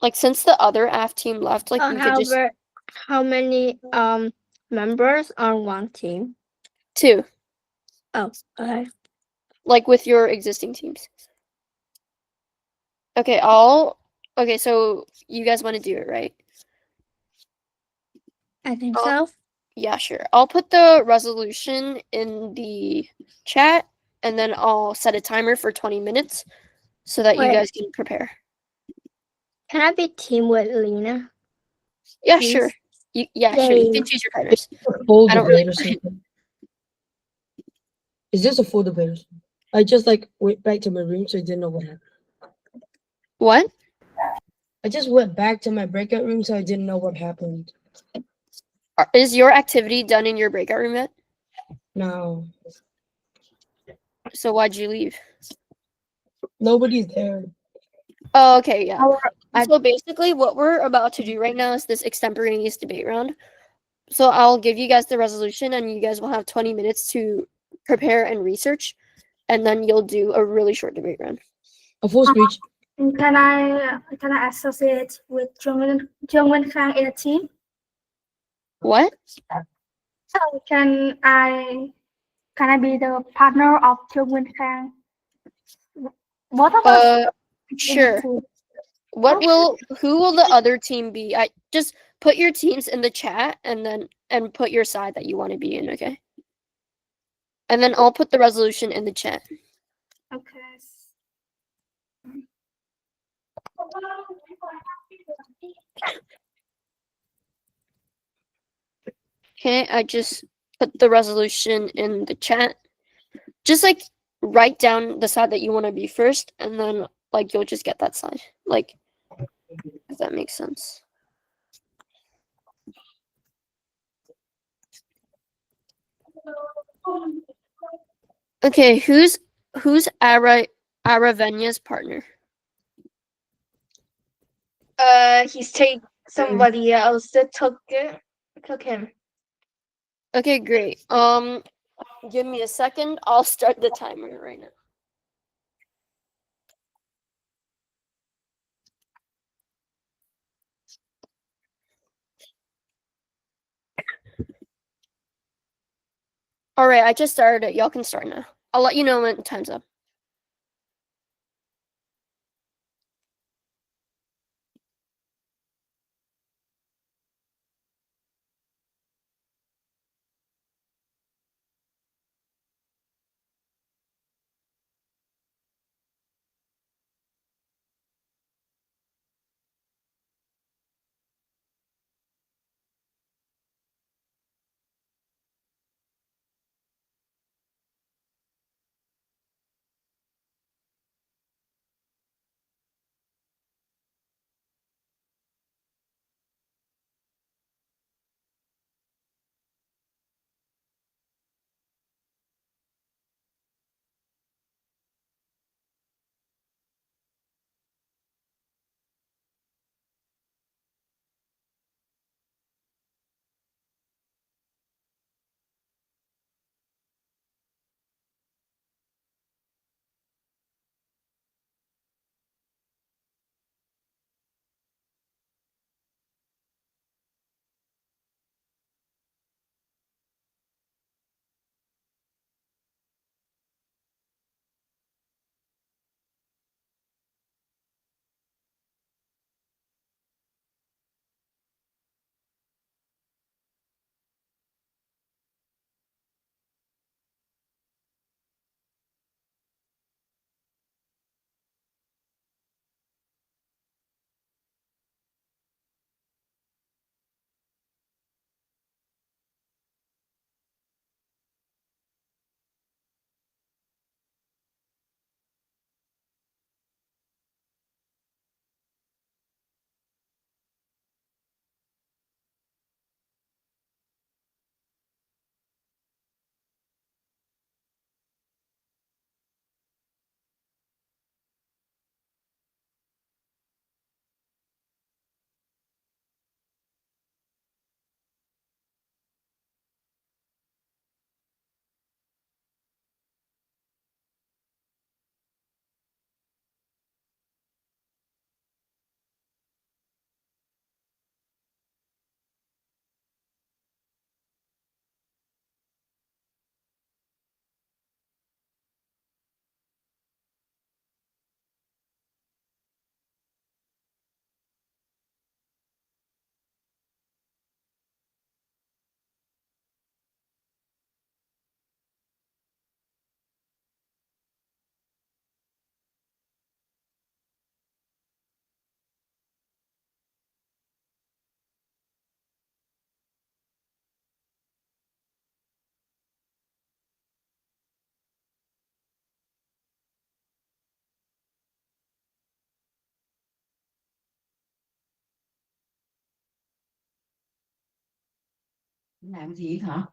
[SPEAKER 10] Like since the other AF team left, like we could just
[SPEAKER 8] How many members on one team?
[SPEAKER 10] 2,
[SPEAKER 8] Oh, okay.
[SPEAKER 10] like with your existing teams. Okay, so you guys want to do it, right?
[SPEAKER 8] I think
[SPEAKER 10] Oh.
[SPEAKER 8] so.
[SPEAKER 10] Yeah, sure. I'll put the resolution in the chat and then I'll set a timer for 20 minutes so that you
[SPEAKER 8] Wait.
[SPEAKER 10] guys can prepare.
[SPEAKER 8] Can I be team with Lena?
[SPEAKER 10] Yeah,
[SPEAKER 8] Please?
[SPEAKER 10] sure. Sure. You
[SPEAKER 8] Yay.
[SPEAKER 10] can choose your partners.
[SPEAKER 3] A full
[SPEAKER 10] I don't
[SPEAKER 3] debate
[SPEAKER 10] really-
[SPEAKER 3] or something. Is this a full debate or something? I just like went back to my room, so I didn't know what happened.
[SPEAKER 10] What?
[SPEAKER 3] I just went back to my breakout room, so I didn't know what happened.
[SPEAKER 10] Is your activity done in your breakout room yet?
[SPEAKER 3] No,
[SPEAKER 10] So why'd you leave?
[SPEAKER 3] nobody's there.
[SPEAKER 10] Oh, okay, yeah.
[SPEAKER 8] I-
[SPEAKER 10] So basically what we're about to do right now is this extemporaneous debate round. So I'll give you guys the resolution and you guys will have 20 minutes to prepare and research, and then you'll do a really short debate round.
[SPEAKER 3] A full speech.
[SPEAKER 9] And can I associate with Jung Win Khang in a team?
[SPEAKER 10] What?
[SPEAKER 9] Can I be the partner of Jung Win Khang? Both of us. in a
[SPEAKER 10] Sure.
[SPEAKER 9] team.
[SPEAKER 10] Who will the other team be? I just put your teams in the chat and put your side that you want to be in, okay? And then I'll put the resolution in the chat.
[SPEAKER 9] Okay.
[SPEAKER 10] Okay, I just put the resolution in the chat. Just like write down the side that you want to be first, and then like you'll just get that side. Like, if that makes sense. Okay, who's Aravenya's partner?
[SPEAKER 4] He's take somebody else that took him.
[SPEAKER 10] Okay, great. Give me a second. I'll start the timer right now. All right, I just started it. Y'all can start now. I'll let you know when time's up.
[SPEAKER 7] Làm gì hả?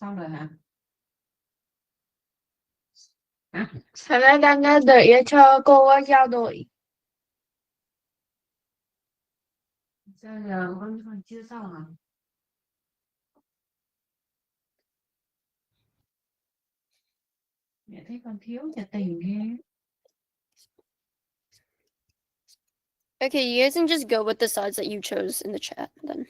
[SPEAKER 7] Xong rồi hả? Hả?
[SPEAKER 4] Hana đang đợi cho cô giao đội.
[SPEAKER 7] Sao giờ vẫn còn chưa xong hả? Mẹ thấy con thiếu nhiệt tình ghê.
[SPEAKER 10] Okay, you guys can just go with the sides that you chose in the chat then.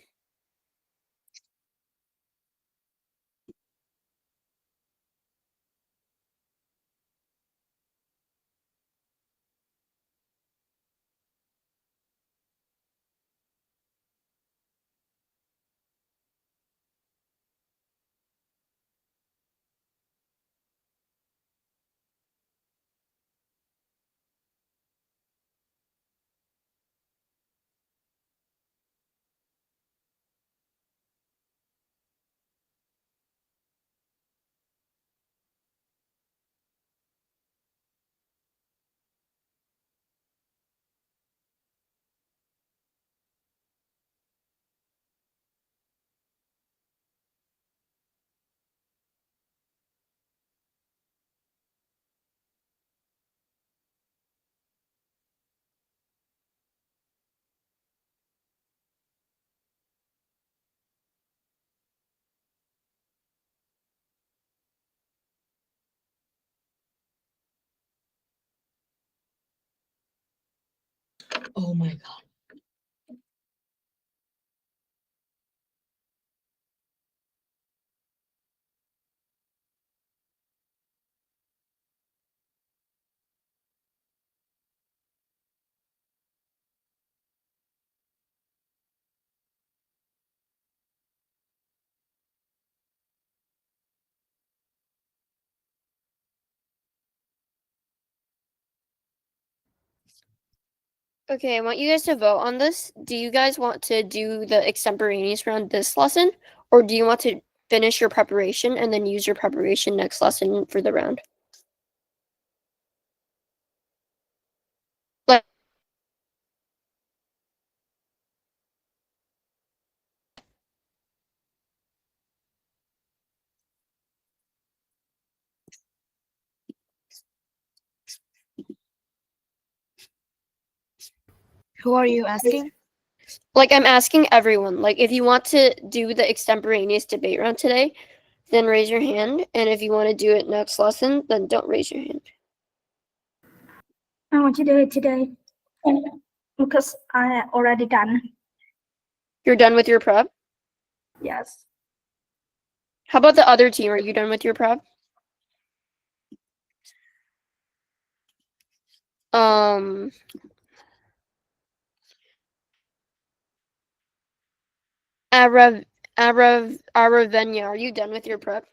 [SPEAKER 3] Oh my god.
[SPEAKER 10] Okay, I want you guys to vote on this. Do you guys want to do the extemporaneous round this lesson, or do you want to finish your preparation and then use your preparation next lesson for the round? Like,
[SPEAKER 4] Who are you asking?
[SPEAKER 10] like I'm asking everyone, like if you want to do the extemporaneous debate round today, then raise your hand, and if you want to do it next lesson, then don't raise your hand.
[SPEAKER 9] I want to do it today because I already done.
[SPEAKER 10] You're done with your prep?
[SPEAKER 9] Yes.
[SPEAKER 10] How about the other team? Are you done with your prep? Aravenya, are you done with your prep?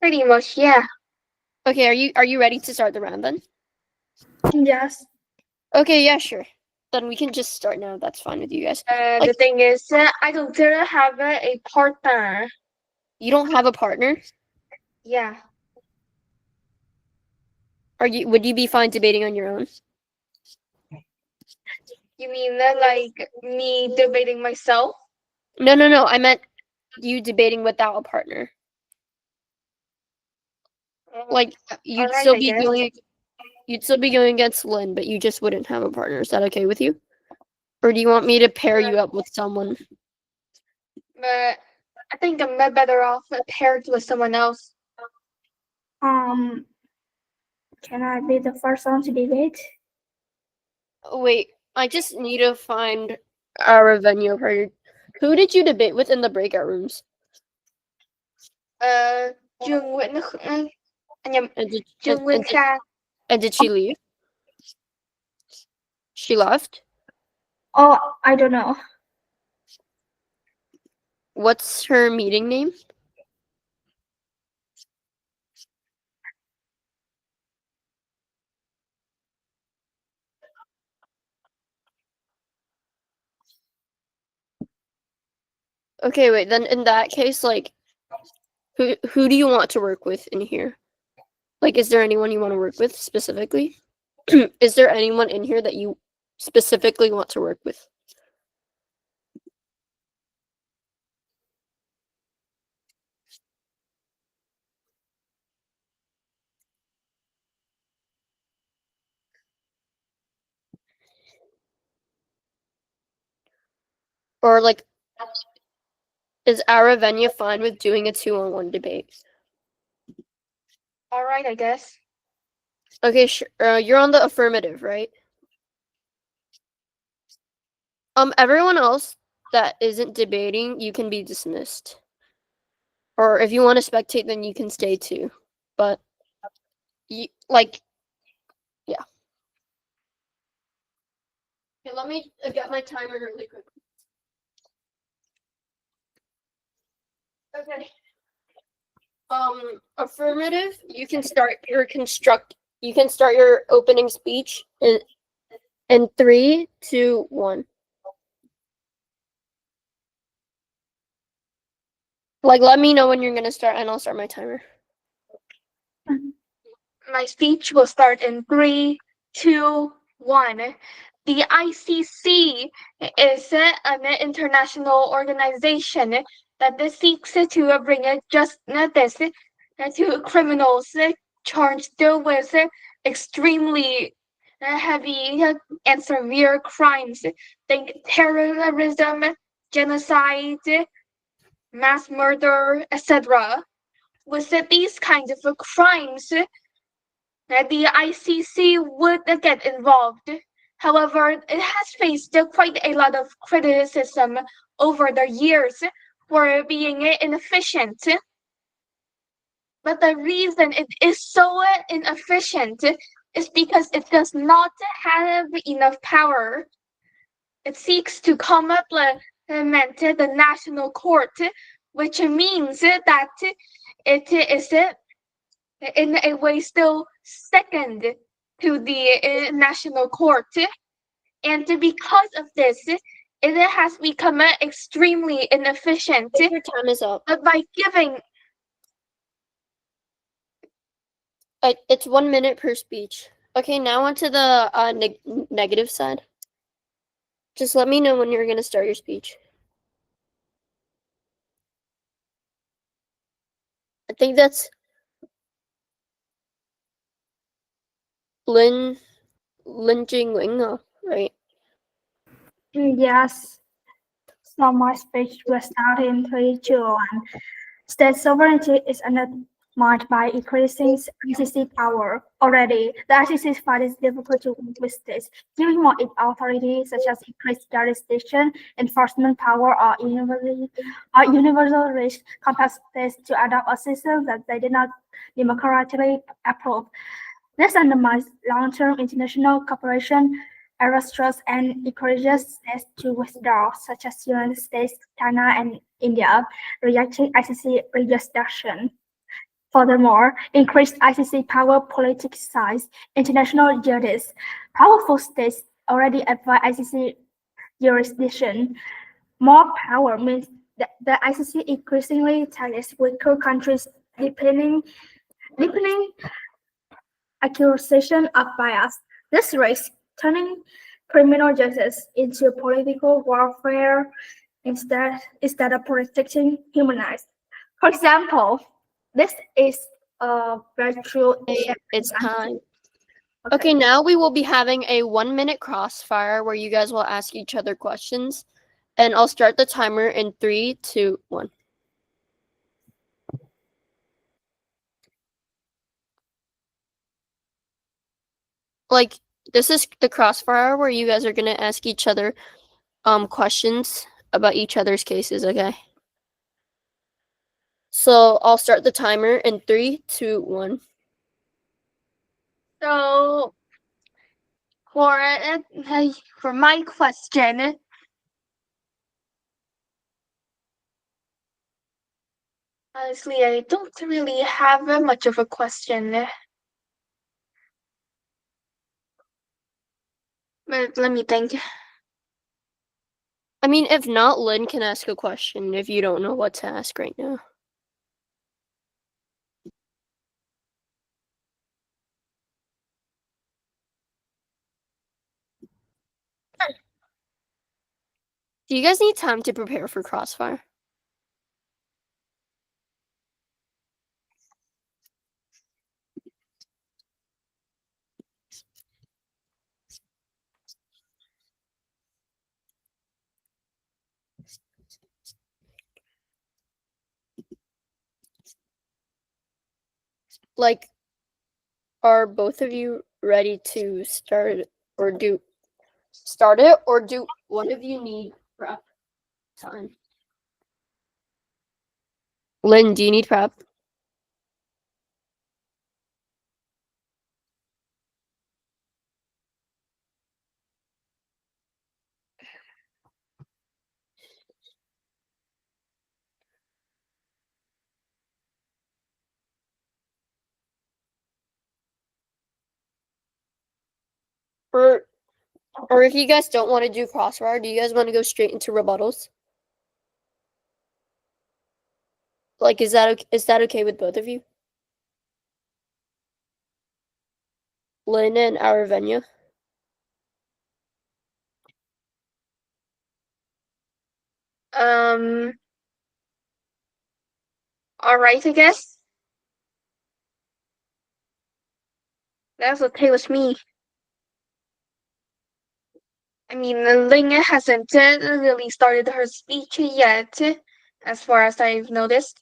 [SPEAKER 8] Pretty much, yeah.
[SPEAKER 10] Okay, are you ready to start the round then?
[SPEAKER 9] Yes.
[SPEAKER 10] Okay, yeah, sure. Then we can just start now. That's fine with you guys.
[SPEAKER 8] The
[SPEAKER 10] Like,
[SPEAKER 8] thing is, I don't have a partner.
[SPEAKER 10] you don't have a partner?
[SPEAKER 8] Yeah.
[SPEAKER 10] Would you be fine debating on your own?
[SPEAKER 8] You mean that, like me debating myself?
[SPEAKER 10] No. I meant you debating without a partner. Like you'd
[SPEAKER 8] Alright,
[SPEAKER 10] still
[SPEAKER 8] I
[SPEAKER 10] be
[SPEAKER 8] guess.
[SPEAKER 10] going against Lynn, but you just wouldn't have a partner. Is that okay with you? Or do you want me to pair you up with someone?
[SPEAKER 8] But I think I'm better off paired with someone else.
[SPEAKER 9] Can I be the first one to debate?
[SPEAKER 10] Wait, I just need to find our venue partner. Who did you debate with in the breakout rooms?
[SPEAKER 8] Dương Nguyễn nhầm,
[SPEAKER 10] And did,
[SPEAKER 8] Dương Nguyên Khang.
[SPEAKER 10] and did she leave? She left?
[SPEAKER 9] Oh, I don't know.
[SPEAKER 10] What's her meeting name? Okay, wait, then in that case, like who do you want to work with in here? Like, is there anyone you want to work with specifically? Is there anyone in here that you specifically want to work with? Or like, is Aravenya fine with doing a 2-on-1 debate?
[SPEAKER 8] Alright, I guess.
[SPEAKER 10] Okay, you're on the affirmative, right? Everyone else that isn't debating, you can be dismissed. Or if you want to spectate, then you can stay too. But, yeah. Okay, let me get my timer really quick. Okay. Affirmative, you can start your opening speech in 3, 2, 1. Like, let me know when you're gonna start, and I'll start my timer.
[SPEAKER 8] My speech will start in 3, 2, 1. The ICC is an international organization that seeks to bring justice to criminals charged with extremely heavy and severe crimes, like terrorism, genocide, mass murder, etc. With these kinds of crimes,
[SPEAKER 9] the ICC would get involved. However, it has faced quite a lot of criticism over the years for being inefficient. But the reason it is so inefficient is because it does not have enough power. It seeks to complement the national court, which means that it is in a way still second to the national court. And because of this, it has become extremely inefficient.
[SPEAKER 10] Your time is up.
[SPEAKER 9] But by giving
[SPEAKER 10] It's 1 minute per speech. Okay, now onto the negative side. Just let me know when you're gonna start your speech. I think that's Lin Jingling, right?
[SPEAKER 9] yes, so my speech will start in 3, 2, 1. State sovereignty is undermined by increasing ICC power. Already, the ICC finds it difficult to work with states, giving more authority, such as increased jurisdiction, enforcement power, or universal risk, compels states to adopt a system that they did not democratically approve. This undermines long-term international cooperation, erodes trust, and encourages states to withdraw, such as United States, China, and India, rejecting ICC jurisdiction. Furthermore, increased ICC power politicizes international justice. Powerful states already apply ICC jurisdiction. More power means that the ICC increasingly targets weaker countries, deepening accusation of bias. This risks turning criminal justice into political warfare instead of protecting human lives. For example, this is a very true.
[SPEAKER 10] It's time. Okay, now we will be having a 1 minute crossfire where you guys will ask each other questions. And I'll start the timer in 3, 2, 1. Like, this is the crossfire where you guys are gonna ask each other questions about each other's cases, okay? So I'll start the timer in 3, 2, 1.
[SPEAKER 9] So for my question, honestly, I don't really have much of a question. But let me think.
[SPEAKER 10] I mean, if not, Lynn can ask a question if you don't know what to ask right now. Do you guys need time to prepare for crossfire? Like, are both of you ready to start it, or do one of you need prep time? Lynn, do you need prep? Or if you guys don't want to do crossfire, do you guys want to go straight into rebuttals? Like, is that okay with both of you? Lynn and Aravenya?
[SPEAKER 9] All right, I guess. That's okay with me. I mean, Ling hasn't really started her speech yet, as far as I've noticed.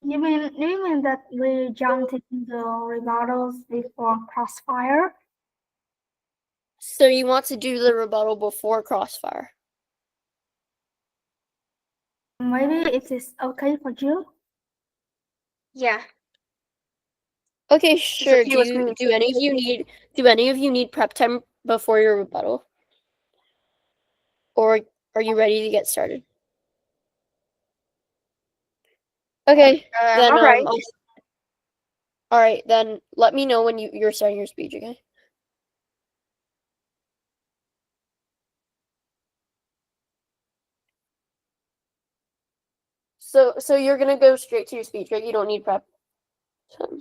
[SPEAKER 9] You mean that we jumped in the rebuttals before Crossfire?
[SPEAKER 10] So you want to do the rebuttal before Crossfire?
[SPEAKER 9] Maybe it is okay for you.
[SPEAKER 4] Yeah.
[SPEAKER 10] Okay, sure.
[SPEAKER 4] okay with me.
[SPEAKER 10] Do any of you need prep time before your rebuttal? Or are you ready to get started? Okay, then
[SPEAKER 4] all right.
[SPEAKER 10] all right, then let me know when you're starting your speech, okay? So you're gonna go straight to your speech, right? You don't need prep time.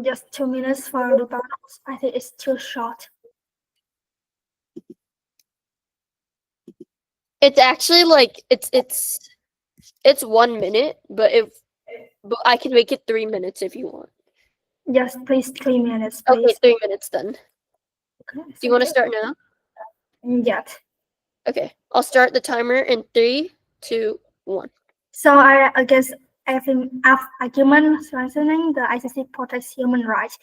[SPEAKER 9] Just 2 minutes for rebuttals. I think it's too short.
[SPEAKER 10] It's actually like it's 1 minute, but I can make it 3 minutes if you want.
[SPEAKER 9] Just please 3 minutes, please.
[SPEAKER 10] Okay, 3 minutes then.
[SPEAKER 9] Okay,
[SPEAKER 10] Do you want to start now?
[SPEAKER 9] Yes.
[SPEAKER 10] Okay, I'll start the timer in 3, 2, 1.
[SPEAKER 9] So I guess having argument strengthening the ICC protects human rights.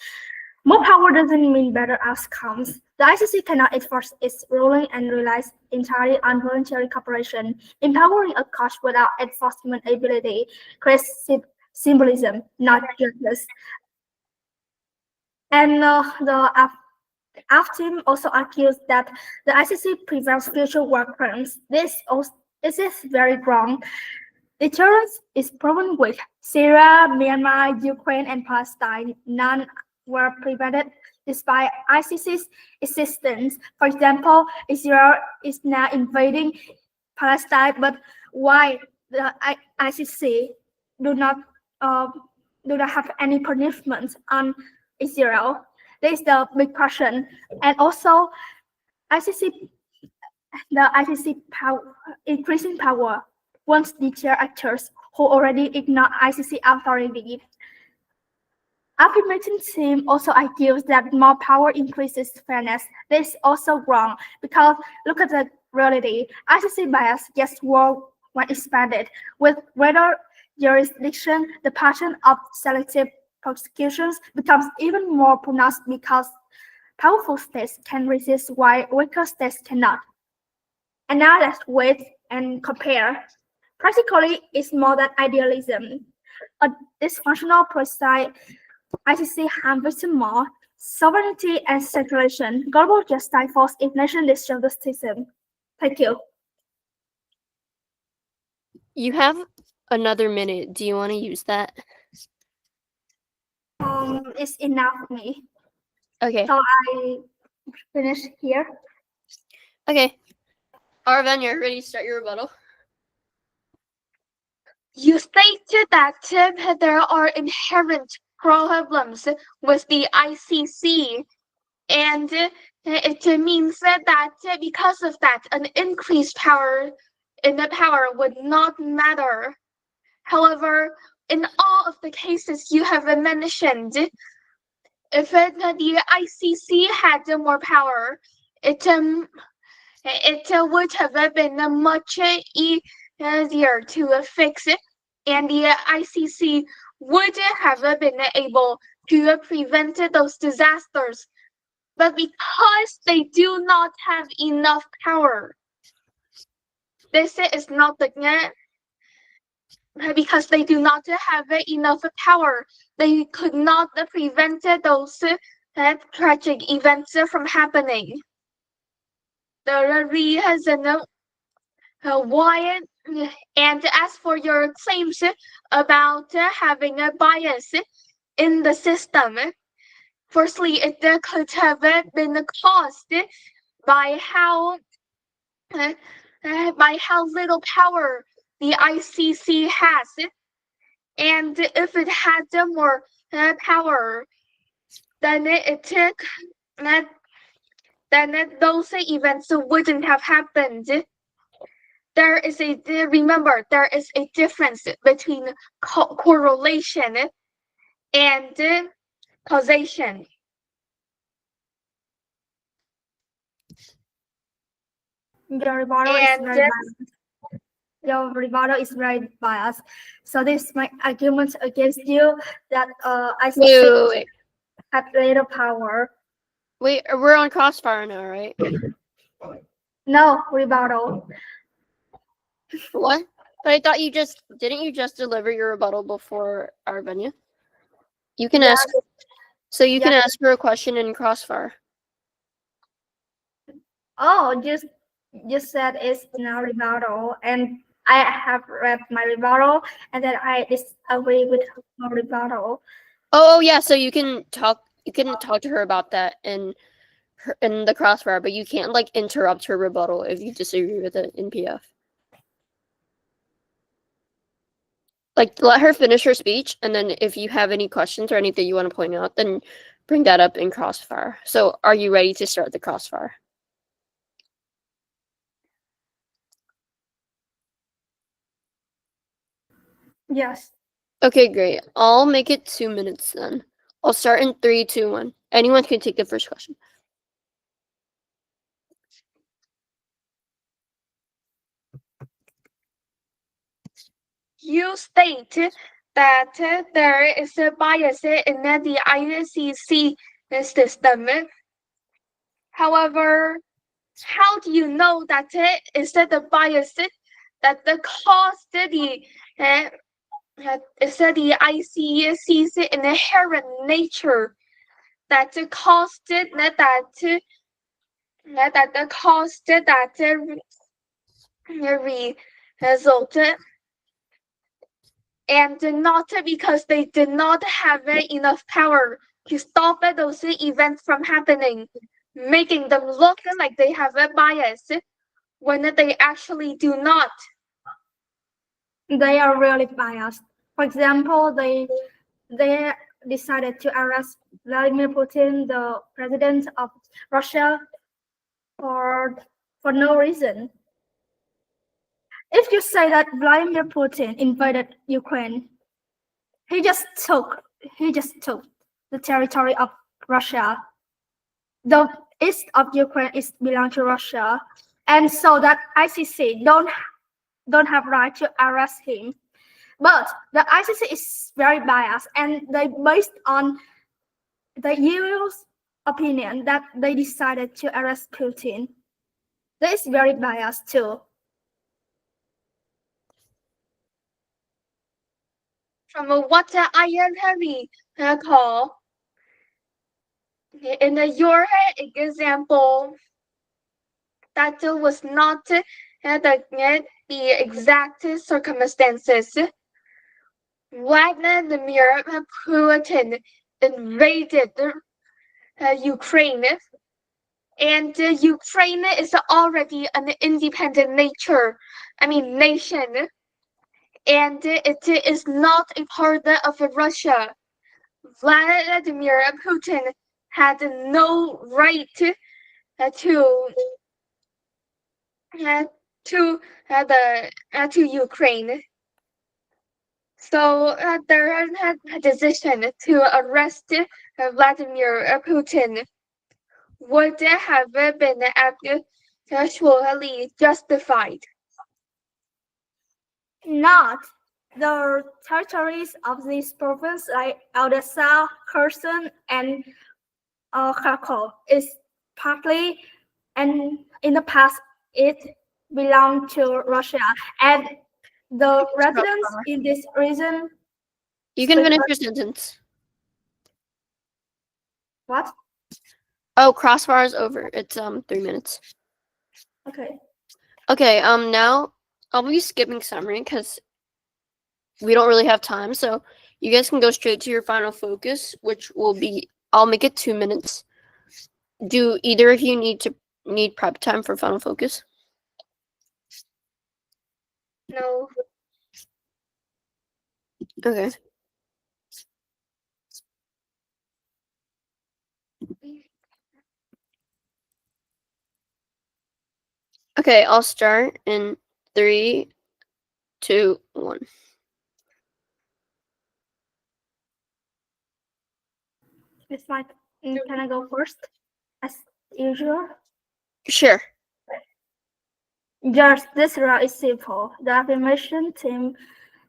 [SPEAKER 9] More power doesn't mean better outcomes. The ICC cannot enforce its ruling and relies entirely on voluntary cooperation. Empowering a court without enforcement ability creates symbolism, not justice. And the team also argues that the ICC prevents future war crimes. This is very wrong. Deterrence is proven weak. Syria, Myanmar, Ukraine, and Palestine, none were prevented despite ICC's existence. For example, Israel is now invading Palestine, but why the ICC do not have any punishment on Israel? This is the big question. And also, the ICC power, increasing power wants deter actors who already ignore ICC authority. Affirmating team also argues that more power increases fairness. This is also wrong because look at the reality. ICC bias gets worse when expanded. With greater jurisdiction, the pattern of selective prosecutions becomes even more pronounced because powerful states can resist while weaker states cannot. And now let's wait and compare. Practically, it's more than idealism. A dysfunctional precise ICC harms more sovereignty and circulation. Global justice falls if nation disrupt the system. Thank you.
[SPEAKER 10] You have another minute. Do you want to use that?
[SPEAKER 9] It's enough for me.
[SPEAKER 10] Okay.
[SPEAKER 9] So I finish here.
[SPEAKER 10] Okay. Arven, you're ready to start your rebuttal?
[SPEAKER 11] You stated that there are inherent problems with the ICC, and it means that because of that, an increased power in the power would not matter. However, in all of the cases you have mentioned, if the ICC had more power, it would have been much easier to fix it, and the ICC would have been able to prevent those disasters. But because they do not have enough power, this is not the because they do not have enough power, they could not prevent those tragic events from happening. The reason why, and as for your claims about having a bias in the system, firstly, it could have been caused by how little power the ICC has, and if it had more power, then those events wouldn't have happened. Remember, there is a difference between correlation and causation.
[SPEAKER 9] Your rebuttal is very balanced. your rebuttal is very biased. So this is my argument against you that ICC
[SPEAKER 10] Wait.
[SPEAKER 9] had little power.
[SPEAKER 10] Wait, we're on Crossfire now, right?
[SPEAKER 9] No rebuttal.
[SPEAKER 10] What? But I thought didn't you just deliver your rebuttal before Arvenia? You can ask. So you can ask her a question in Crossfire.
[SPEAKER 9] Oh, just said it's now rebuttal, and I have read my rebuttal, and then I disagree with her rebuttal.
[SPEAKER 10] Oh yeah, so you can talk to her about that in the Crossfire, but you can't like interrupt her rebuttal if you disagree with it in PF. Like let her finish her speech, and then if you have any questions or anything you want to point out, then bring that up in Crossfire. So are you ready to start the Crossfire?
[SPEAKER 9] Yes.
[SPEAKER 10] Okay, great. I'll make it 2 minutes then. I'll start in 3, 2, 1. Anyone can take the first question.
[SPEAKER 11] You state that there is a bias in the ICC system. However, how do you know that is the bias that caused the is the ICC's inherent nature that caused that caused that result, and not because they did not have enough power to stop those events from happening, making them look like they have a bias when they actually do not.
[SPEAKER 9] They are really biased. For example, they decided to arrest Vladimir Putin, the president of Russia, for no reason. If you say that Vladimir Putin invaded Ukraine, he just took the territory of Russia. The east of Ukraine is belong to Russia, and so that ICC don't have right to arrest him. But the ICC is very biased, and they based on the EU's opinion that they decided to arrest Putin. That is very biased too.
[SPEAKER 11] From what I have call in your example, that was not the exact circumstances. Vladimir Putin invaded Ukraine, and Ukraine is already an independent nation, and it is not a part of Russia. Vladimir Putin had no right to Ukraine. So their decision to arrest Vladimir Putin would have been actually justified.
[SPEAKER 9] Not the territories of this province, like Odessa, Kherson, and Kharkov, is partly, and in the past it belonged to Russia, and the residents in this region.
[SPEAKER 10] You can finish your sentence.
[SPEAKER 9] What?
[SPEAKER 10] Oh, Crossfire is over. It's 3 minutes.
[SPEAKER 9] Okay.
[SPEAKER 10] Okay, now I'll be skipping summary because we don't really have time. So you guys can go straight to your final focus, which will be, I'll make it 2 minutes. Do either of you need prep time for final focus?
[SPEAKER 11] No.
[SPEAKER 10] Okay. Okay, I'll start in 3, 2, 1.
[SPEAKER 9] It's fine. Can I go first, as usual?
[SPEAKER 10] Sure.
[SPEAKER 9] Just this route is simple. The affirmation team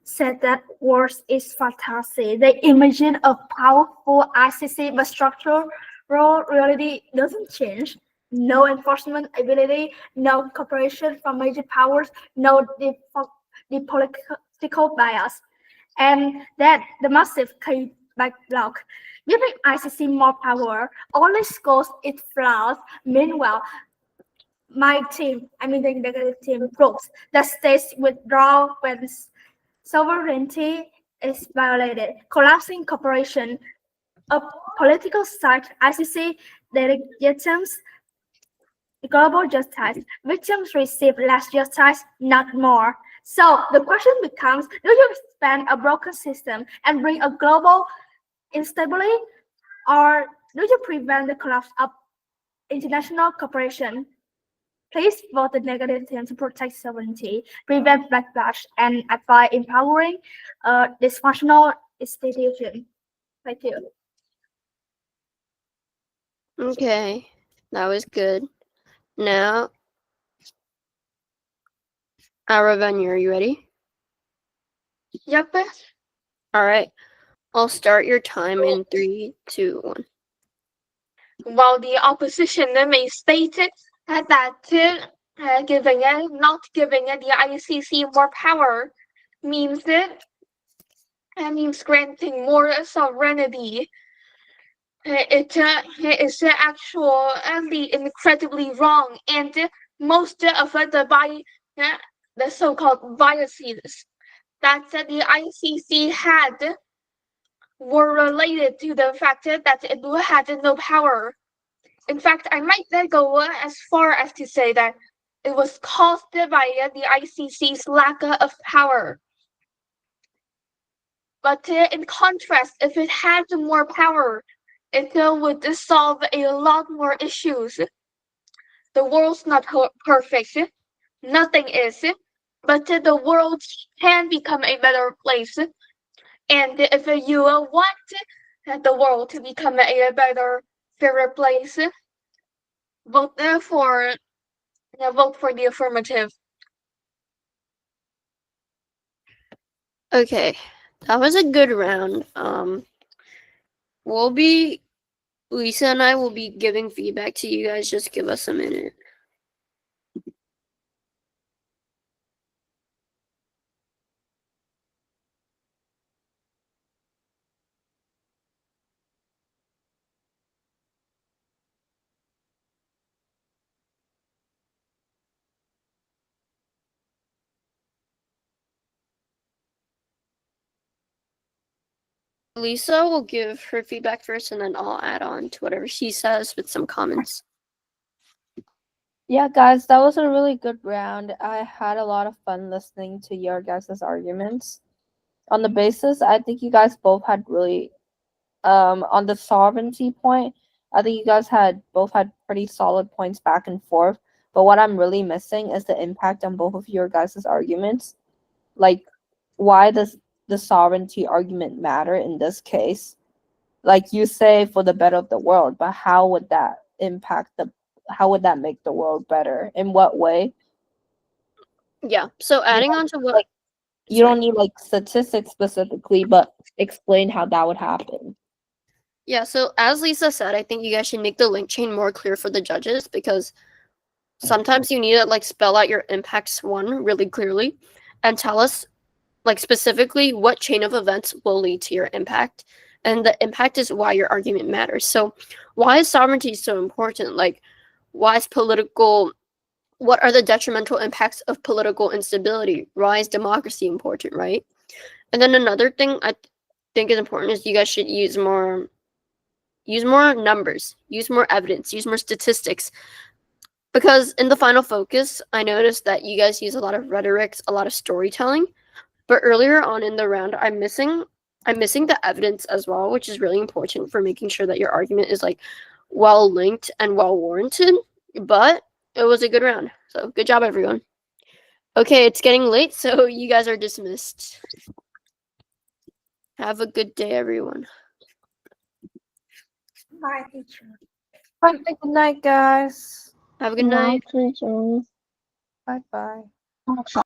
[SPEAKER 9] said that words is fantasy. They imagine a powerful ICC, but structural reality doesn't change. No enforcement ability, no cooperation from major powers, no the political bias, and that the massive key backlog. Giving ICC more power only scores its flaws. Meanwhile, my team, I mean the executive team, proves that states withdraw when sovereignty is violated, collapsing cooperation, a political side, ICC delegations, global justice. Victims receive less justice, not more. So the question becomes, do you expand a broken system and bring a global instability, or do you prevent the collapse of international cooperation? Please vote the negative team to protect sovereignty, prevent backlash, and advise empowering a dysfunctional institution. Thank you.
[SPEAKER 10] Okay, that was good. Now, Aravanya, are you ready?
[SPEAKER 11] Yep.
[SPEAKER 10] All right. I'll start your time in 3, 2, 1.
[SPEAKER 11] While the opposition may state that not giving the ICC more power means means granting more sovereignty. It is actually incredibly wrong, and most of the so-called biases that the ICC had were related to the fact that it had no power. In fact, I might go as far as to say that it was caused by the ICC's lack of power. But in contrast, if it had more power, it would solve a lot more issues. The world's not perfect, nothing is, but the world can become a better place. And if you want the world to become a better, fairer place, vote for the affirmative.
[SPEAKER 10] Okay, that was a good round. Lisa and I will be giving feedback to you guys. Just give us a minute. Lisa will give her feedback first, and then I'll add on to whatever she says with some comments.
[SPEAKER 6] Yeah, guys, that was a really good round. I had a lot of fun listening to your guys' arguments. On the basis, I think you guys both had really, on the sovereignty point, I think you guys both had pretty solid points back and forth. But what I'm really missing is the impact on both of your guys' arguments. Like, why does the sovereignty argument matter in this case? Like you say, for the better of the world, but how would that make the world better? In what way?
[SPEAKER 10] Yeah, so adding on to what...
[SPEAKER 6] Like, you don't need like statistics specifically, but explain how that would happen.
[SPEAKER 10] Yeah, so as Lisa said, I think you guys should make the link chain more clear for the judges, because sometimes you need to like spell out your impacts really clearly and tell us like specifically what chain of events will lead to your impact. And the impact is why your argument matters. So why is sovereignty so important? Like, why is what are the detrimental impacts of political instability? Why is democracy important, right? And then another thing I think is important is you guys should use more numbers, use more evidence, use more statistics. Because in the final focus, I noticed that you guys use a lot of rhetorics, a lot of storytelling. But earlier on in the round, I'm missing the evidence as well, which is really important for making sure that your argument is like well linked and well warranted. But it was a good round. So good job, everyone. Okay, it's getting late, so you guys are dismissed. Have a good day, everyone.
[SPEAKER 9] Bye, teacher.
[SPEAKER 6] Good night, guys.
[SPEAKER 10] Have a good night.
[SPEAKER 5] Teachers.
[SPEAKER 6] Bye bye.